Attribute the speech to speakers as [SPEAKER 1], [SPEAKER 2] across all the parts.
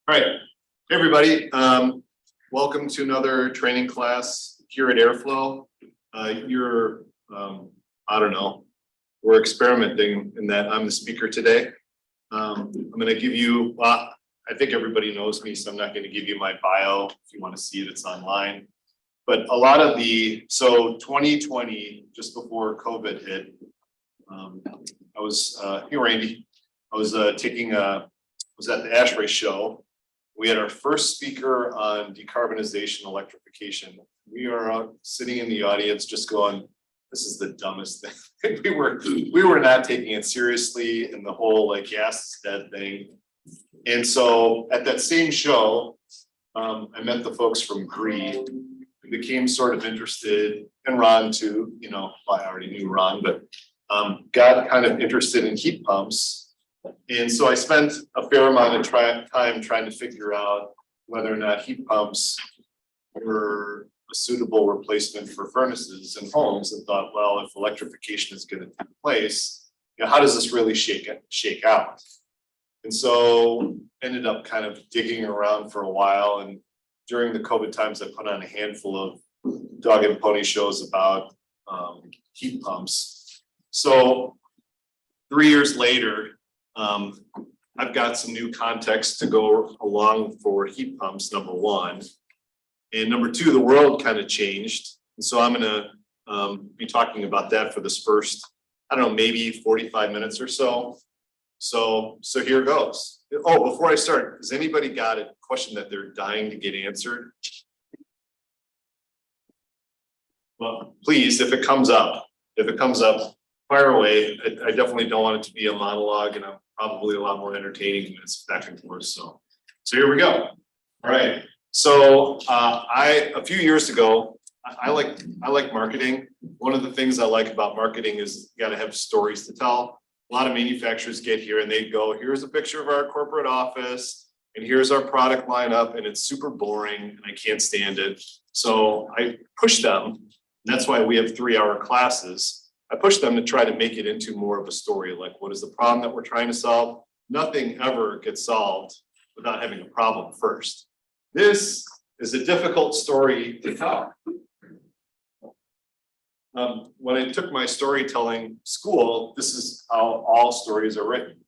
[SPEAKER 1] All right, hey everybody, welcome to another training class here at Airflow. I don't know, we're experimenting in that I'm the speaker today. I'm going to give you, I think everybody knows me, so I'm not going to give you my bio. If you want to see it, it's online. But a lot of so 2020, just before COVID hit, I was, hey Randy, I was at the ASHRAE show. We had our first speaker on decarbonization, electrification. We are out sitting in the audience just going, this is the dumbest thing. we were not taking it seriously, and the whole like gas is dead thing. And so at that same show, I met the folks from Gree, and became sort of interested, and Ron too, I already knew Ron, but got kind of interested in heat pumps. And so I spent a fair amount of time trying to figure out whether or not heat pumps were a suitable replacement for furnaces in homes, and thought, well, if electrification is going to take place, how does this really shake out? And so ended up kind of digging around for a while. And during the COVID times, I put on a handful of dog and pony shows about heat pumps. So 3 years later, I've got some new context to go along for heat pumps, number one. And number two, the world kind of changed. And so I'm going to be talking about that for this first, I don't know, maybe 45 minutes or so. So here goes. Oh, before I start, has anybody got a question that they're dying to get answered? Well, please, if it comes up, fire away. I definitely don't want it to be a monologue, and I'm probably a lot more entertaining when it's back and forth. So here we go. All right. So a few years ago, I like marketing. One of the things I like about marketing is you got to have stories to tell. A lot of manufacturers get here and they go, here's a picture of our corporate office, and here's our product lineup, and it's super boring and I can't stand it. So I push them, and that's why we have 3-hour classes. I push them to try to make it into more of a story, like what is the problem that we're trying to solve? Nothing ever gets solved without having a problem first. This is a difficult story to tell. When I took my storytelling school, this is how all stories are written.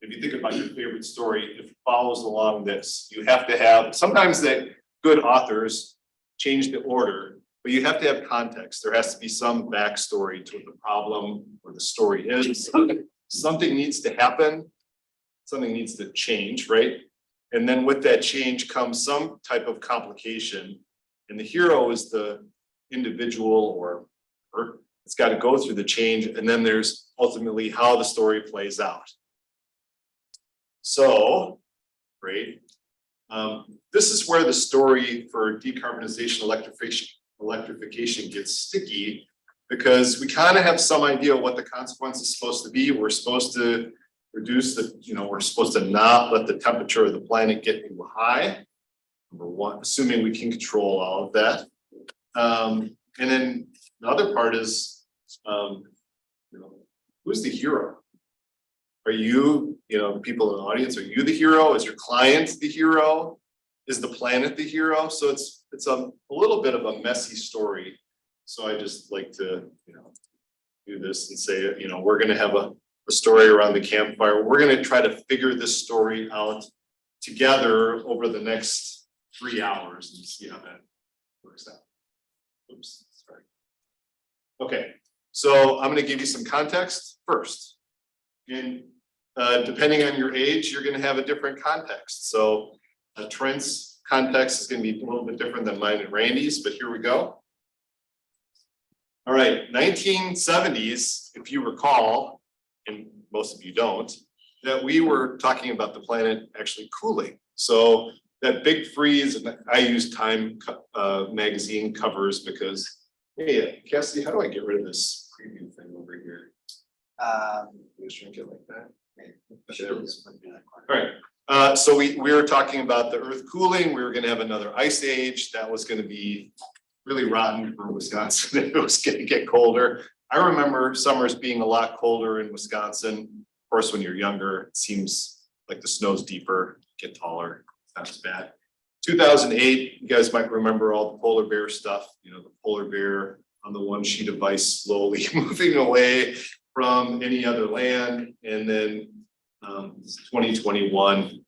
[SPEAKER 1] If you think about your favorite story, it follows along this. You have to have, sometimes that good authors change the order, but you have to have context. There has to be some backstory to what the problem or the story is. Something needs to happen. Something needs to change, right? And then with that change comes some type of complication. And the hero is the individual or it's got to go through the change. And then there's ultimately how the story plays out. So, great. This is where the story for decarbonization, electrification gets sticky, because we kind of have some idea what the consequence is supposed to be. We're supposed to reduce we're supposed to not let the temperature of the planet get too high. Number one, assuming we can control all of that. And then the other part is, who's the hero? Are you, people in the audience, are you the hero? Is your client the hero? Is the planet the hero? So it's a little bit of a messy story. So I just like to, do this and say, we're going to have a story around the campfire. We're going to try to figure this story out together over the next 3 hours and see how that works out. Oops, sorry. Okay, so I'm going to give you some context first. And depending on your age, you're going to have a different context. So Trent's context is going to be a little bit different than mine and Randy's, but here we go. All right, 1970s, if you recall, and most of you don't, that we were talking about the planet actually cooling. So that big freeze, and I use Time magazine covers because, hey, Cassidy, how do I get rid of this preview thing over here? Just shrink it like that. All right. So we were talking about the Earth cooling. We were going to have another ice age. That was going to be really rotten for Wisconsin. It was going to get colder. I remember summers being a lot colder in Wisconsin. Of course, when you're younger, it seems like the snow's deeper, get taller. not as bad. 2008, you guys might remember all the polar bear stuff, you know, the polar bear on the one sheet of ice slowly moving away from any other land. And then 2021,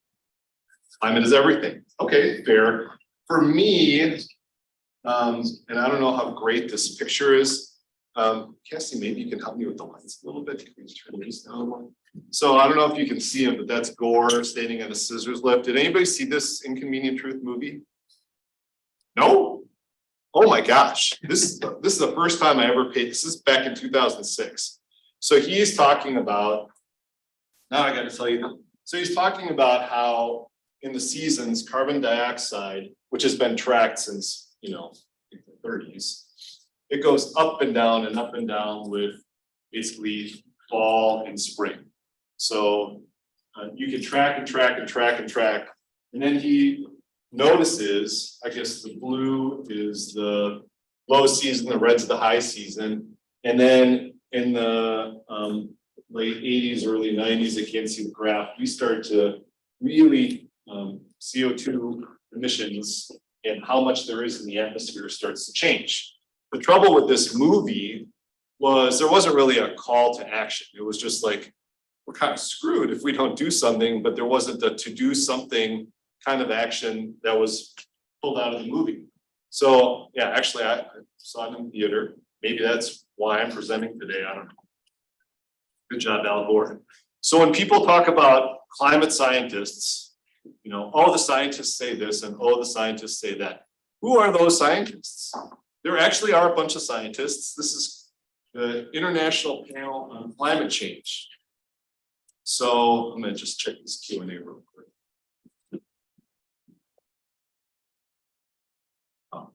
[SPEAKER 1] climate is everything. Okay, fair. For me, and I don't know how great this picture is. Cassie, maybe you can help me with the lines a little bit. Can we turn these down? So I don't know if you can see him, but that's Gore standing on a scissors lift. Did anybody see this Inconvenient Truth movie? No? Oh my gosh. This is the first time I ever paid. This is back in 2006. So he's talking about, now I got to tell you. So he's talking about how in the seasons, carbon dioxide, which has been tracked since, you know, the 30s, it goes up and down with basically fall and spring. So you can track and track and track and track. And then he notices, I guess the blue is the low season, the red's the high season. And then in the late 80s, early 90s, I can't see the graph, we start to really CO2 emissions and how much there is in the atmosphere starts to change. The trouble with this movie was there wasn't really a call to action. It was just like, we're kind of screwed if we don't do something, but there wasn't a to do something kind of action that was pulled out of the movie. So yeah, actually I saw it in theater. Maybe that's why I'm presenting today, I don't know. Good job, Al Gore. So when people talk about climate scientists, you know, oh, the scientists say this and oh, the scientists say that. Who are those scientists? There actually are a bunch of scientists. This is the International Panel on Climate Change. So I'm going to just check this Q&A real quick. Oh. All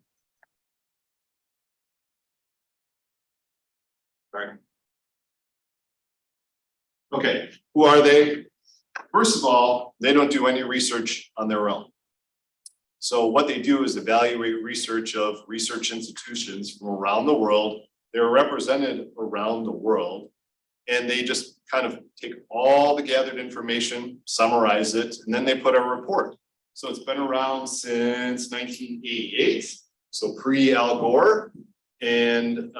[SPEAKER 1] right. Okay, who are they? First of all, they don't do any research on their own. So what they do is evaluate research of research institutions from around the world. They're represented around the world, and they just kind of take all the gathered information, summarize it, and then they put a report. So it's been around since 1988, so pre-Al Gore. And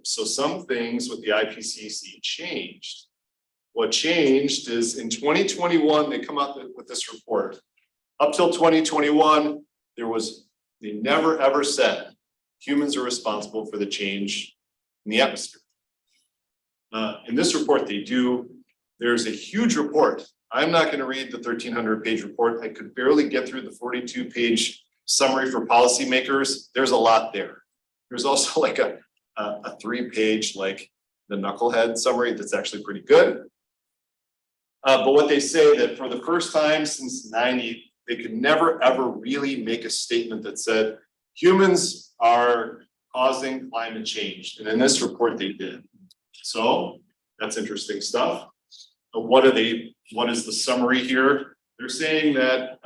[SPEAKER 1] so some things with the IPCC changed. What changed is in 2021, they come out with this report. Up till 2021, they never ever said humans are responsible for the change in the atmosphere. In this report, they do. There's a huge report. I'm not going to read the 1,300-page report. I could barely get through the 42-page summary for policymakers. There's a lot there. There's also like a 3-page, like the knucklehead summary that's actually pretty good. But what they say that for the first time since '90, they could never ever really make a statement that said humans are causing climate change. And in this report, they did. So that's interesting stuff. But what is the summary here? They're saying that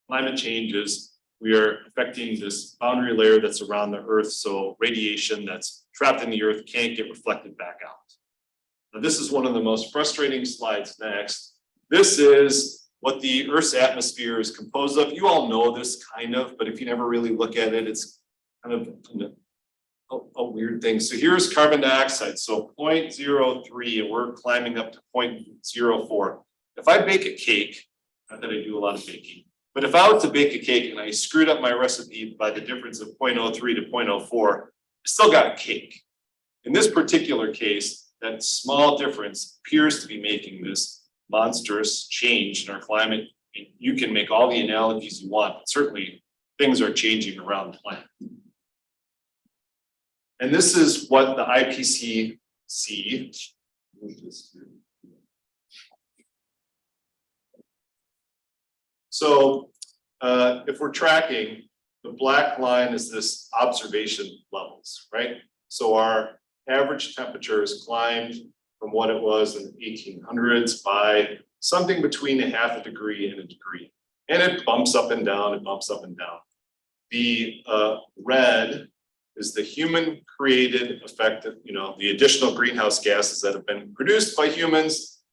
[SPEAKER 1] climate change is, we are affecting this boundary layer that's around the Earth. So radiation that's trapped in the Earth can't get reflected back out. Now, this is one of the most frustrating slides next. This is what the Earth's atmosphere is composed of. You all know this kind of, but if you never really look at it, it's kind of a weird thing. So here's carbon dioxide. So 0.03, and we're climbing up to 0.04. If I bake a cake, not that I do a lot of baking, but if I was to bake a cake and I screwed up my recipe by the difference of 0.03 to 0.04, I still got a cake. In this particular case, that small difference appears to be making this monstrous change in our climate. You can make all the analogies you want, but certainly things are changing around the planet. And this is what the IPCC, so if we're tracking, the black line is this observation levels, right? So our average temperature has climbed from what it was in the 1800s by something between 0.5 degree and 1 degree. And it bumps up and down, it bumps up and down. The red is the human created effect of, the additional greenhouse gases that have been produced by humans.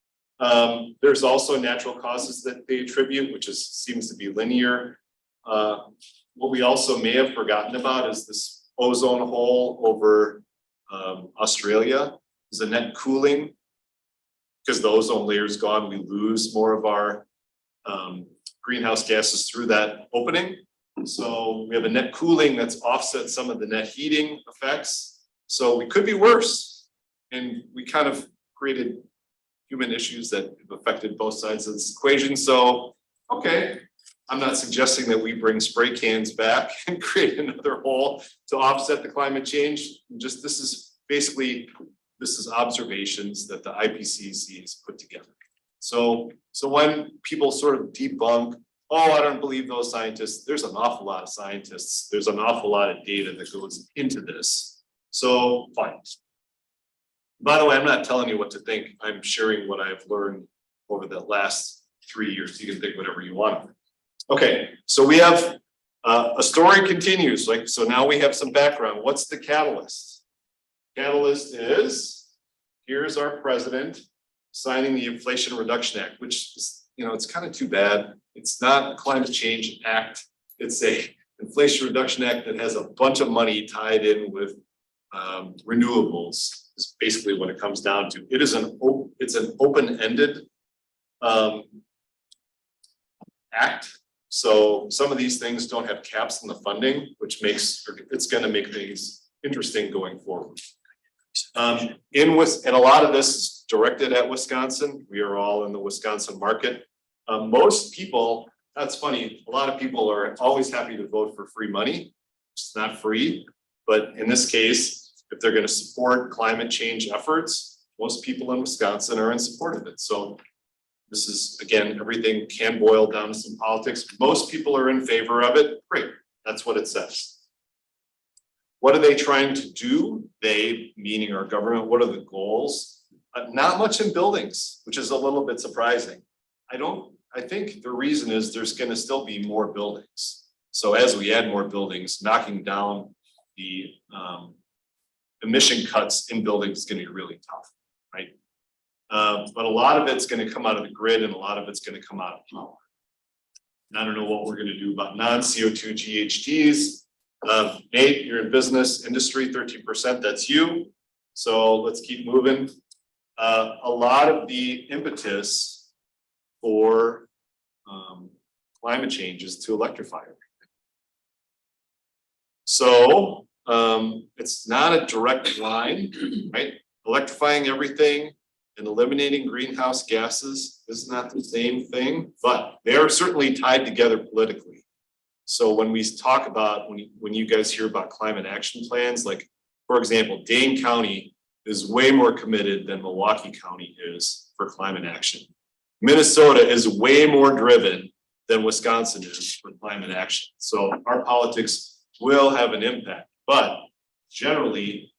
[SPEAKER 1] There's also natural causes that they attribute, which seems to be linear. What we also may have forgotten about is this ozone hole over Australia is a net cooling. Because the ozone layer is gone, we lose more of our greenhouse gases through that opening. So we have a net cooling that's offset some of the net heating effects. So we could be worse. And we kind of created human issues that have affected both sides of this equation. So, okay, I'm not suggesting that we bring spray cans back and create another hole to offset the climate change. Just this is observations that the IPCC has put together. So when people sort of debunk, oh, I don't believe those scientists, there's an awful lot of scientists, there's an awful lot of data that goes into this. So fine. By the way, I'm not telling you what to think. I'm sharing what I've learned over the last 3 years. You can think whatever you want. Okay, so we have a story continues. So now we have some background. What's the catalyst? Catalyst is, here's our president signing the Inflation Reduction Act, which is, it's kind of too bad. It's not a climate change act. It's a Inflation Reduction Act that has a bunch of money tied in with renewables. Is basically what it comes down to. It's an open-ended act. So some of these things don't have caps in the funding, which it's going to make things interesting going forward. And a lot of this is directed at Wisconsin. We are all in the Wisconsin market. Most people, that's funny, a lot of people are always happy to vote for free money. It's not free, but in this case, if they're going to support climate change efforts, most people in Wisconsin are in support of it. So this is, again, everything can boil down to some politics. Most people are in favor of it. Great, that's what it says. What are they trying to do? They, meaning our government, what are the goals? Not much in buildings, which is a little bit surprising. I think the reason is there's going to still be more buildings. So as we add more buildings, knocking down the emission cuts in buildings is going to be really tough, right? But a lot of it's going to come out of the grid and a lot of it's going to come out of power. And I don't know what we're going to do about non-CO2 GHGs. Nate, you're in business industry, 13%, that's you. So let's keep moving. A lot of the impetus for climate change is to electrify everything. So it's not a direct line, right? Electrifying everything and eliminating greenhouse gases is not the same thing, but they are certainly tied together politically. So when we talk about, when you guys hear about climate action plans, like, for example, Dane County is way more committed than Milwaukee County is for climate action. Minnesota is way more driven than Wisconsin is for climate action. So our politics will have an impact, but generally,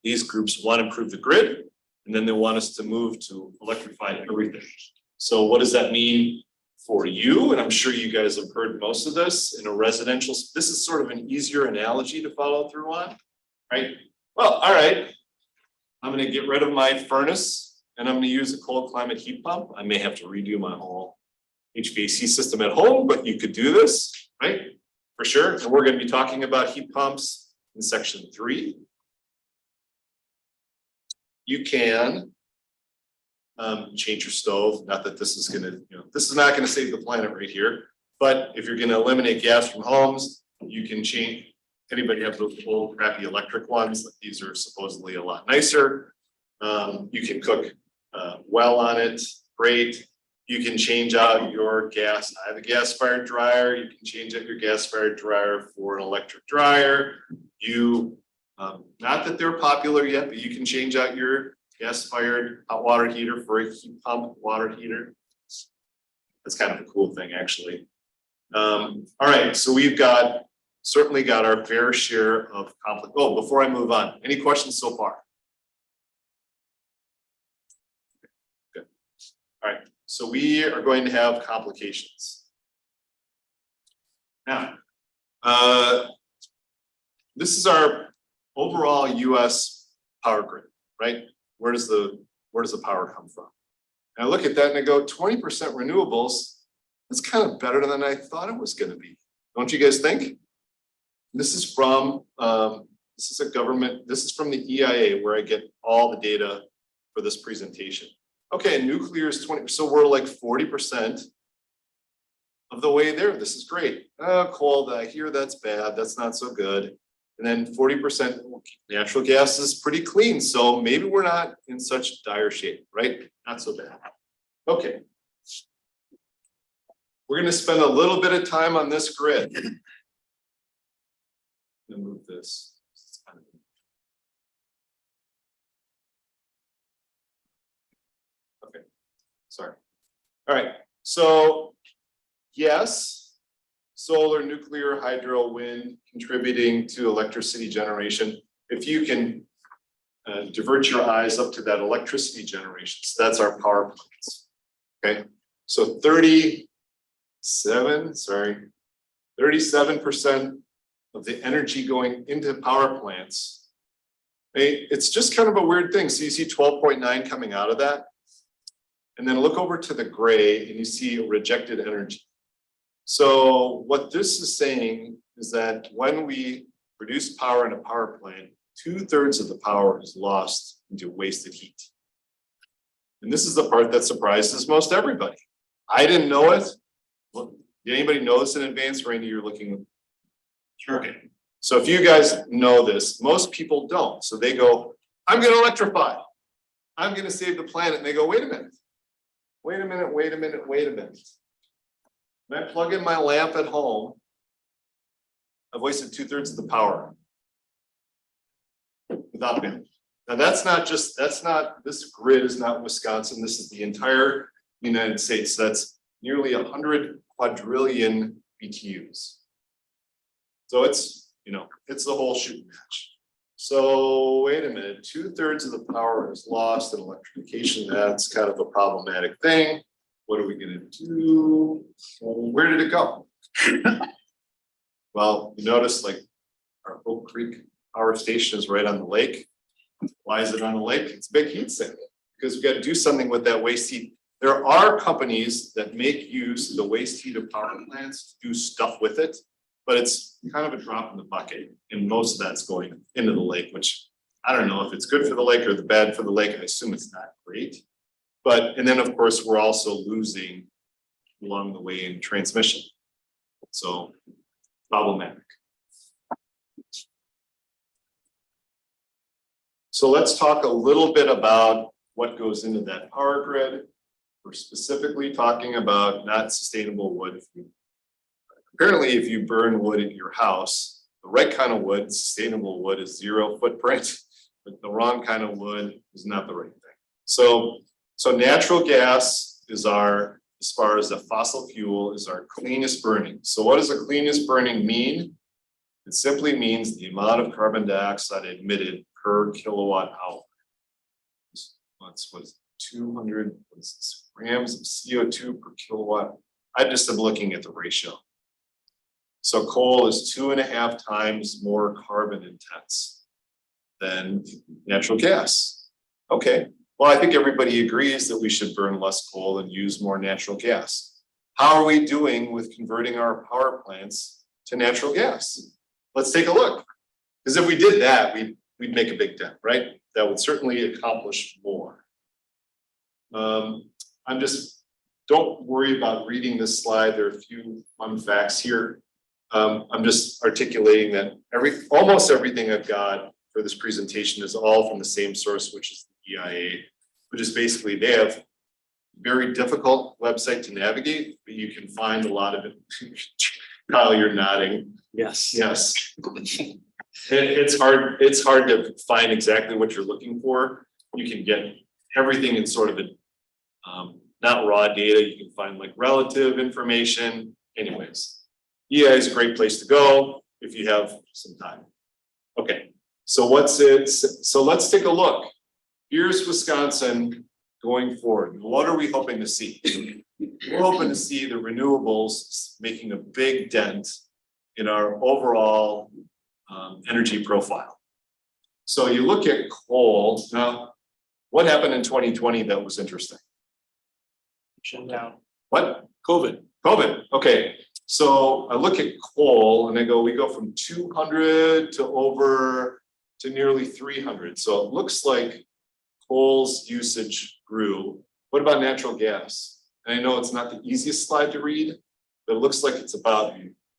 [SPEAKER 1] these groups want to improve the grid, and then they want us to move to electrify everything. So what does that mean for you? And I'm sure you guys have heard most of this in a residential. This is sort of an easier analogy to follow through on, right? Well, all right, I'm going to get rid of my furnace and I'm going to use a cold climate heat pump. I may have to redo my whole HVAC system at home, but you could do this, right? For sure. And we're going to be talking about heat pumps in section 3. You can change your stove. Not that this is going to, this is not going to save the planet right here, but if you're going to eliminate gas from homes, you can change. Anybody have those old crappy electric ones? These are supposedly a lot nicer. You can cook well on it. Great. You can change out your gas. I have a gas-fired dryer. You can change out your gas-fired dryer for an electric dryer. Not that they're popular yet, but you can change out your gas-fired hot water heater for a heat pump water heater. That's kind of a cool thing, actually. All right, so we've certainly got our fair share of conflict. Oh, before I move on, any questions so far? Good. All right. So we are going to have complications. Now, this is our overall US power grid, right? Where does the power come from? And I look at that and I go, 20% renewables, that's kind of better than I thought it was gonna be. Don't you guys think? This is from, this is from the EIA where I get all the data for this presentation. Okay, nuclear is 20, so we're like 40% of the way there. This is great. Coal, I hear that's bad, that's not so good. And then 40% natural gas is pretty clean. So maybe we're not in such dire shape, right? Not so bad. Okay. We're going to spend a little bit of time on this grid. Move this. Okay. Sorry. All right. So yes, solar, nuclear, hydro, wind contributing to electricity generation. If you can divert your eyes up to that electricity generation, so that's our power plants. Okay, so 37% of the energy going into power plants. It's just kind of a weird thing. So you see 12.9 coming out of that. And then look over to the gray and you see rejected energy. So what this is saying is that when we produce power in a power plant, 2/3 of the power is lost into wasted heat. And this is the part that surprises most everybody. I didn't know it. Well, did anybody know this in advance? Randy, you're looking. Sure. Okay. So if you guys know this, most people don't. So they go, I'm going to electrify. I'm going to save the planet. And they go, wait a minute. Wait a minute, wait a minute, wait a minute. When I plug in my lamp at home, I've wasted 2/3 of the power without bandwidth. Now this grid is not Wisconsin. This is the entire United States. That's nearly 100 quadrillion BTUs. So it's the whole shooting match. So wait a minute, 2/3 of the power is lost in electrification. That's kind of a problematic thing. What are we going to do? Well, where did it go? Well, you notice like our Oak Creek power station is right on the lake. Why is it on the lake? It's a big heat sink because we've got to do something with that waste heat. There are companies that make use of the waste heat of power plants to do stuff with it, but it's kind of a drop in the bucket, and most of that's going into the lake, which I don't know if it's good for the lake or bad for the lake. I assume it's not great. And then of course, we're also losing along the way in transmission. So problematic. So let's talk a little bit about what goes into that power grid. We're specifically talking about not sustainable wood. Apparently, if you burn wood in your house, the right kind of wood, sustainable wood, is 0 footprint, but the wrong kind of wood is not the right thing. So natural gas is as far as a fossil fuel, is our cleanest burning. So what does the cleanest burning mean? It simply means the amount of carbon dioxide emitted per kilowatt hour. What's 200 grams of CO2 per kilowatt? I just am looking at the ratio. So coal is 2.5 times more carbon intense than natural gas. Okay, well, I think everybody agrees that we should burn less coal and use more natural gas. How are we doing with converting our power plants to natural gas? Let's take a look. Because if we did that, we'd make a big dent, right? That would certainly accomplish more. Don't worry about reading this slide. There are a few fun facts here. I'm just articulating that almost everything I've got for this presentation is all from the same source, which is the EIA, which is basically they have a very difficult website to navigate, but you can find a lot of it. Kyle, you're nodding.
[SPEAKER 2] Yes.
[SPEAKER 1] Yes. It's hard to find exactly what you're looking for. You can get everything in sort of a not raw data. You can find like relative information. Anyways, EIA is a great place to go if you have some time. Okay, so let's take a look. Here's Wisconsin going forward. What are we hoping to see? We're hoping to see the renewables making a big dent in our overall energy profile. So you look at coal. Now, what happened in 2020 that was interesting?
[SPEAKER 2] Shut down.
[SPEAKER 1] What?
[SPEAKER 2] COVID.
[SPEAKER 1] COVID, okay. So I look at coal and I go, we go from 200 to nearly 300. So it looks like coal's usage grew. What about natural gas? And I know it's not the easiest slide to read, but it looks like it's about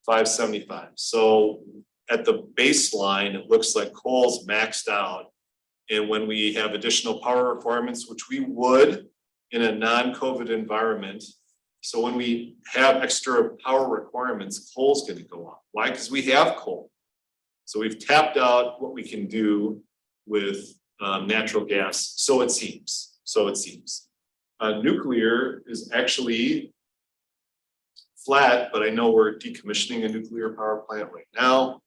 [SPEAKER 1] 575. So at the baseline, it looks like coal's maxed out. And when we have additional power requirements, which we would in a non-COVID environment, so when we have extra power requirements, coal's going to go up. Why? Because we have coal. So we've tapped out what we can do with natural gas. So it seems. Nuclear is actually flat, but I know we're decommissioning a nuclear power plant right now.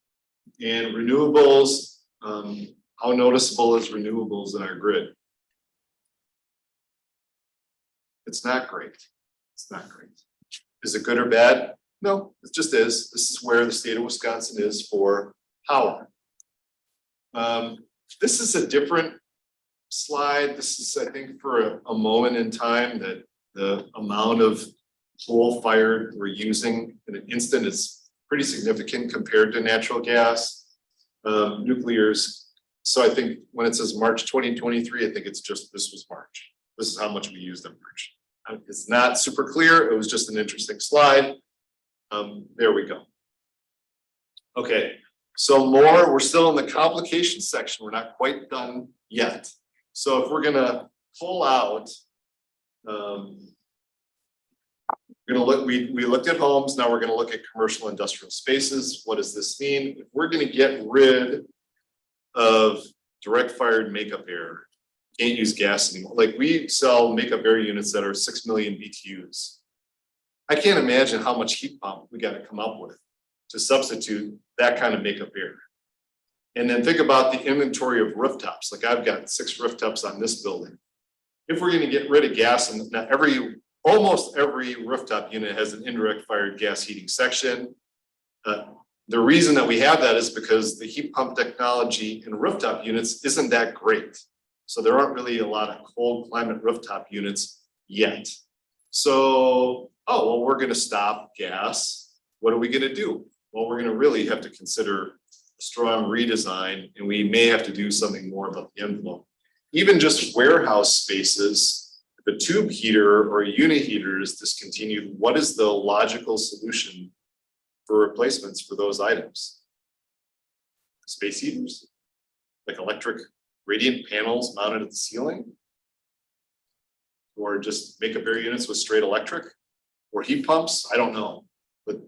[SPEAKER 1] And renewables, how noticeable is renewables in our grid? It's not great. It's not great. Is it good or bad? No, it just is. This is where the state of Wisconsin is for power. This is a different slide. This is, I think, for a moment in time that the amount of coal-fired we're using in an instant is pretty significant compared to natural gas. Nuclear's, so I think when it says March 2023, I think it's just, this was March. This is how much we used in March. It's not super clear. It was just an interesting slide. There we go. Okay, so we're still in the complications section. We're not quite done yet. So if we're gonna pull out, we're gonna look, we looked at homes, now we're gonna look at commercial industrial spaces. What does this mean? If we're gonna get rid of direct fired makeup air, can't use gas anymore. Like we sell makeup air units that are 6 million BTUs. I can't imagine how much heat pump we got to come up with to substitute that kind of makeup air. And then think about the inventory of rooftops. Like I've got 6 rooftops on this building. If we're going to get rid of gas, and now almost every rooftop unit has an indirect fired gas heating section. The reason that we have that is because the heat pump technology in rooftop units isn't that great. So there aren't really a lot of cold climate rooftop units yet. So, oh, well, we're going to stop gas. What are we going to do? Well, we're going to really have to consider a strong redesign, and we may have to do something more about the envelope. Even just warehouse spaces, if a tube heater or a unit heater is discontinued, what is the logical solution for replacements for those items? Space heaters, like electric radiant panels mounted at the ceiling, or just makeup air units with straight electric, or heat pumps. I don't know, but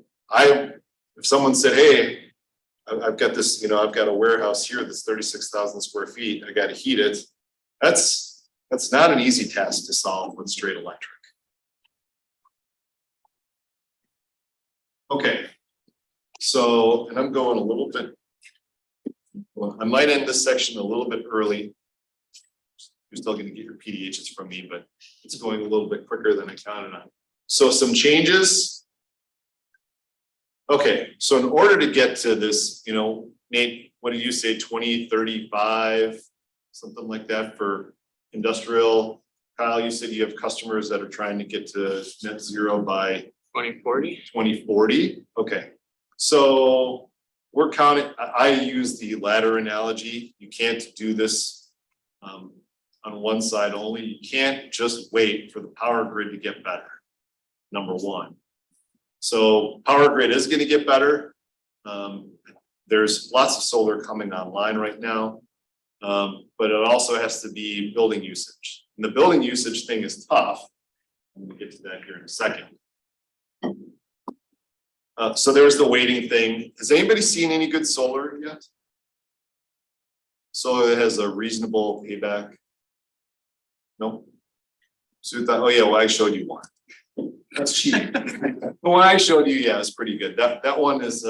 [SPEAKER 1] if someone said, "Hey, I've got this, I've got a warehouse here that's 36,000 square feet. I got to heat it." That's not an easy task to solve with straight electric. Okay, so, and I'm going a little bit. Well, I might end this section a little bit early. You're still going to get your PDHs from me, but it's going a little bit quicker than I counted on. So some changes. Okay, so in order to get to this, Nate, what did you say, 2035, something like that for industrial? Kyle, you said you have customers that are trying to get to net zero by
[SPEAKER 2] 2040.
[SPEAKER 1] 2040. Okay, so we're counting. I use the ladder analogy. You can't do this on one side only. You can't just wait for the power grid to get better. Number one. So power grid is going to get better. There's lots of solar coming online right now, but it also has to be building usage. And the building usage thing is tough. We'll get to that here in a second. So there's the waiting thing. Has anybody seen any good solar yet? Solar that has a reasonable payback? No? So oh yeah, well I showed you one. That's cheap. The one I showed you, yeah, is pretty good. That one is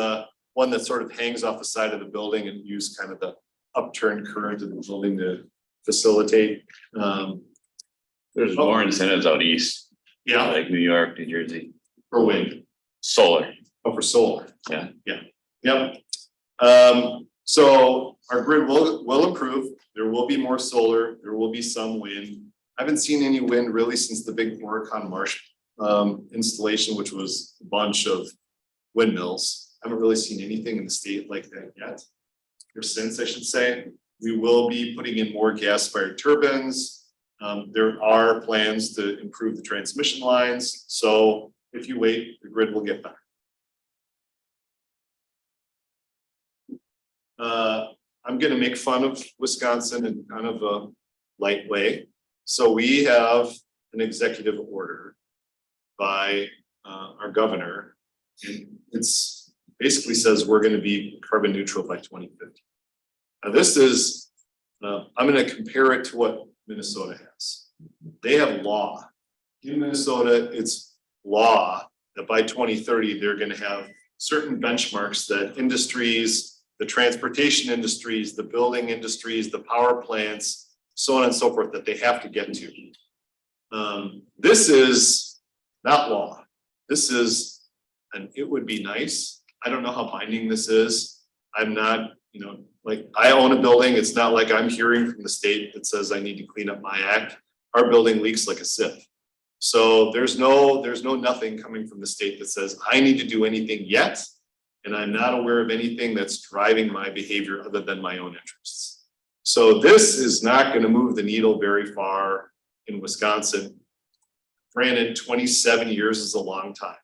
[SPEAKER 1] one that sort of hangs off the side of the building and use kind of the upturn current of the building to facilitate.
[SPEAKER 3] There's more incentives out east.
[SPEAKER 1] Yeah.
[SPEAKER 3] Like New York, New Jersey.
[SPEAKER 1] For wind.
[SPEAKER 3] Solar.
[SPEAKER 1] Oh, for solar.
[SPEAKER 3] Yeah.
[SPEAKER 1] Yeah. Yep. So our grid will improve. There will be more solar. There will be some wind. I haven't seen any wind really since the big Horicon Marsh installation, which was a bunch of windmills. I haven't really seen anything in the state like that yet, or since I should say. We will be putting in more gas-fired turbines. There are plans to improve the transmission lines. So if you wait, the grid will get better. I'm going to make fun of Wisconsin in kind of a light way. So we have an executive order by our governor, and it's basically says we're going to be carbon neutral by 2050. Now this is, I'm going to compare it to what Minnesota has. They have law. In Minnesota, it's law that by 2030, they're going to have certain benchmarks that industries, the transportation industries, the building industries, the power plants, so on and so forth, that they have to get to. This is not law. This is, and it would be nice. I don't know how binding this is. I'm not, like I own a building. It's not like I'm hearing from the state that says I need to clean up my act. Our building leaks like a sieve. So there's no nothing coming from the state that says I need to do anything yet. And I'm not aware of anything that's driving my behavior other than my own interests. So this is not going to move the needle very far in Wisconsin. Granted, 27 years is a long time.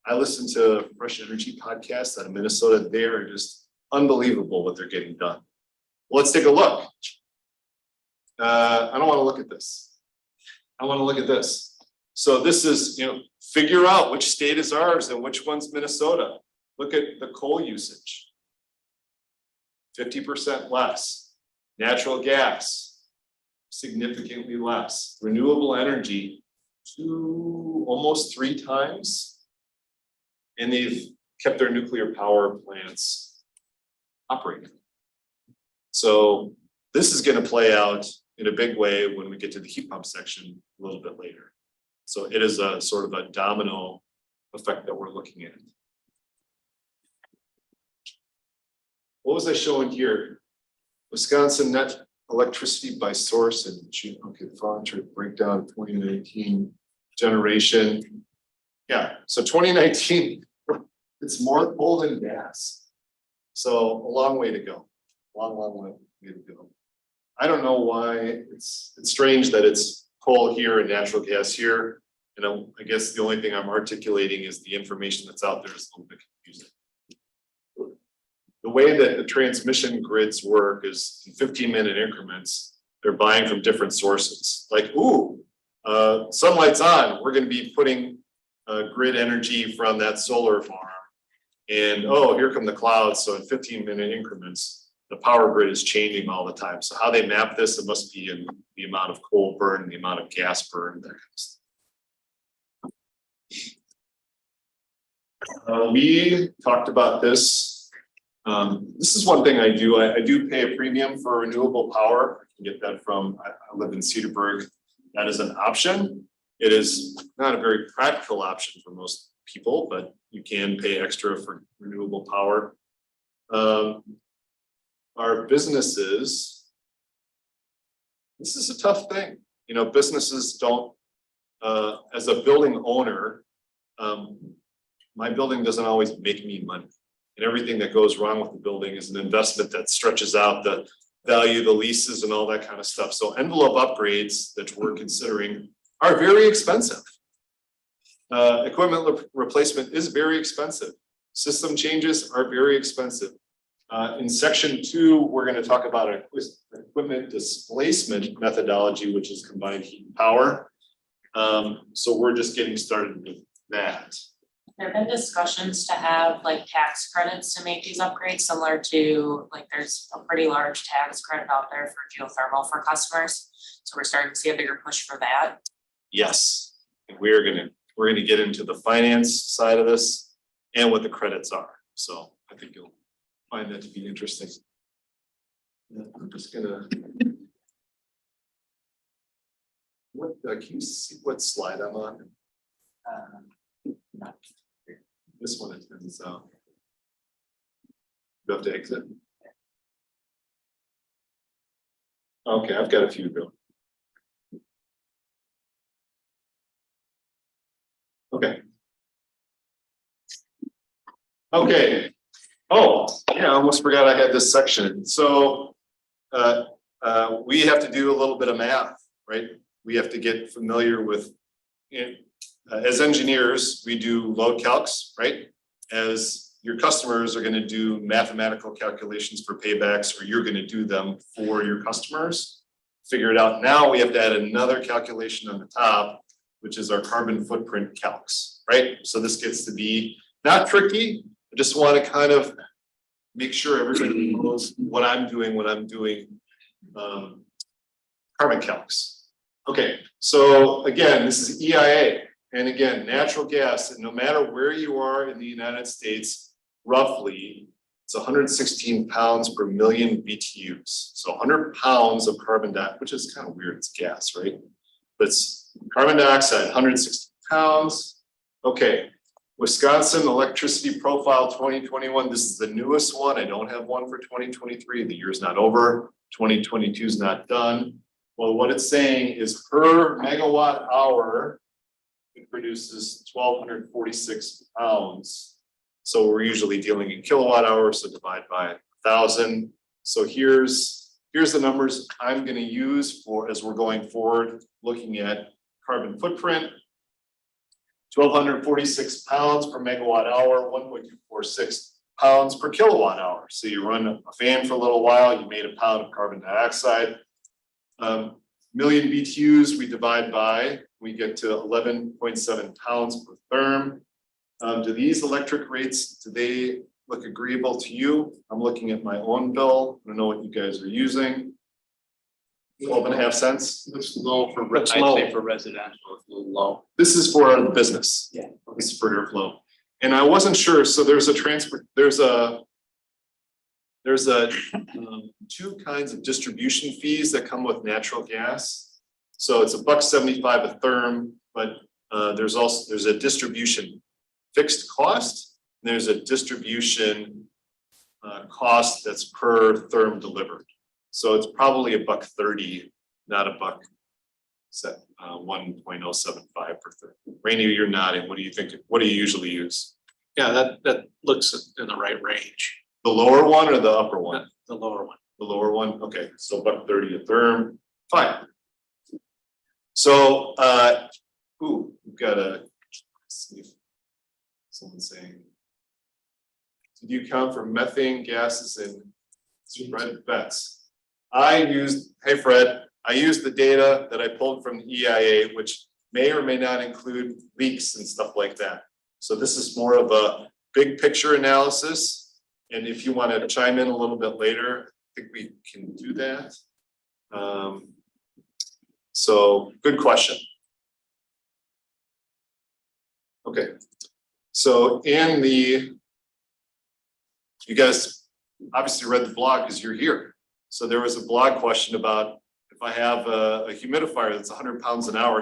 [SPEAKER 1] I listen to Fresh Energy podcasts out of Minnesota. They are just unbelievable what they're getting done. Let's take a look. I don't want to look at this. I want to look at this. So this is, figure out which state is ours and which one's Minnesota. Look at the coal usage. 50% less. Natural gas, significantly less. Renewable energy, almost 3 times. And they've kept their nuclear power plants operating. So this is going to play out in a big way when we get to the heat pump section a little bit later. So it is a sort of a domino effect that we're looking at. What was I showing here? Wisconsin net electricity by source and okay, the voluntary breakdown 2019 generation. Yeah, so 2019, it's more coal than gas. So a long way to go. Long way to go. I don't know why it's strange that it's coal here and natural gas here. I guess the only thing I'm articulating is the information that's out there is a little bit confusing. The way that the transmission grids work is in 15-minute increments. They're buying from different sources. Like, sunlight's on. We're going to be putting grid energy from that solar farm. And here come the clouds. So in 15-minute increments, the power grid is changing all the time. So how they map this, it must be in the amount of coal burn, the amount of gas burn, that kind of stuff. We talked about this. This is one thing I do. I do pay a premium for renewable power. I can get that from, I live in Cedarburg. That is an option. It is not a very practical option for most people, but you can pay extra for renewable power. Our businesses, this is a tough thing. Businesses don't, as a building owner, my building doesn't always make me money. And everything that goes wrong with the building is an investment that stretches out the value of the leases and all that kind of stuff. So envelope upgrades that we're considering are very expensive. Equipment replacement is very expensive. System changes are very expensive. In section 2, we're going to talk about equipment displacement methodology, which is combined heat and power. So we're just getting started with that.
[SPEAKER 2] There have been discussions to have like tax credits to make these upgrades similar to there's a pretty large tax credit out there for geothermal for customers. So we're starting to see a bigger push for that.
[SPEAKER 1] Yes, and we're gonna get into the finance side of this and what the credits are. So I think you'll find that to be interesting. I'm just gonna. Can you see what slide I'm on? This one it turns out. You have to exit. Okay, I've got a few going. Okay. Okay. Oh, yeah, I almost forgot I had this section. So we have to do a little bit of math, right? We have to get familiar with, as engineers, we do load calcs, right? As your customers are going to do mathematical calculations for paybacks, or you're going to do them for your customers. Figure it out. Now we have to add another calculation on the top, which is our carbon footprint calcs, right? So this gets to be not tricky. I just want to kind of make sure everybody knows what I'm doing when I'm doing carbon calcs. Okay, so again, this is EIA. And again, natural gas, and no matter where you are in the United States, roughly, it's 116 pounds per million BTUs. So 100 pounds of carbon dioxide, which is kind of weird, it's gas, right? But it's carbon dioxide, 160 pounds. Okay, Wisconsin Electricity Profile 2021, this is the newest one. I don't have one for 2023, the year's not over. 2022 is not done. Well, what it's saying is per megawatt hour, it produces 1,246 pounds. So we're usually dealing in kilowatt hours, so divide by 1,000. So here's the numbers I'm going to use for as we're going forward, looking at carbon footprint. 1,246 pounds per megawatt hour, 1.246 pounds per kilowatt hour. So you run a fan for a little while, you made a pound of carbon dioxide. Million BTUs we divide by, we get to 11.7 pounds per therm. Do these electric rates, do they look agreeable to you? I'm looking at my own bill. I don't know what you guys are using. 12.5 cents.
[SPEAKER 4] It's low for,
[SPEAKER 1] That's
[SPEAKER 4] I'd
[SPEAKER 1] low.
[SPEAKER 4] say for residential, it's a little low.
[SPEAKER 1] This is for the business.
[SPEAKER 4] Yeah.
[SPEAKER 1] This is for airflow. And I wasn't sure, so there's two kinds of distribution fees that come with natural gas. So it's $1.75 a therm, but there's a distribution fixed cost. And there's a distribution cost that's per therm delivered. So it's probably $1.30, not $1.075 per therm. Rainey, you're nodding. What do you think? What do you usually use?
[SPEAKER 4] Yeah, that looks in the right range.
[SPEAKER 1] The lower one or the upper one?
[SPEAKER 4] The lower one.
[SPEAKER 1] The lower one, okay, so $1.30 a therm, fine. So, we've got let's see if someone's saying, did you count for methane gases and Fred Betts? Hey Fred, I used the data that I pulled from the EIA, which may or may not include leaks and stuff like that. So this is more of a big picture analysis. And if you want to chime in a little bit later, I think we can do that. So good question. Okay, so you guys obviously read the blog because you're here. So there was a blog question about if I have a humidifier that's 100 pounds an hour,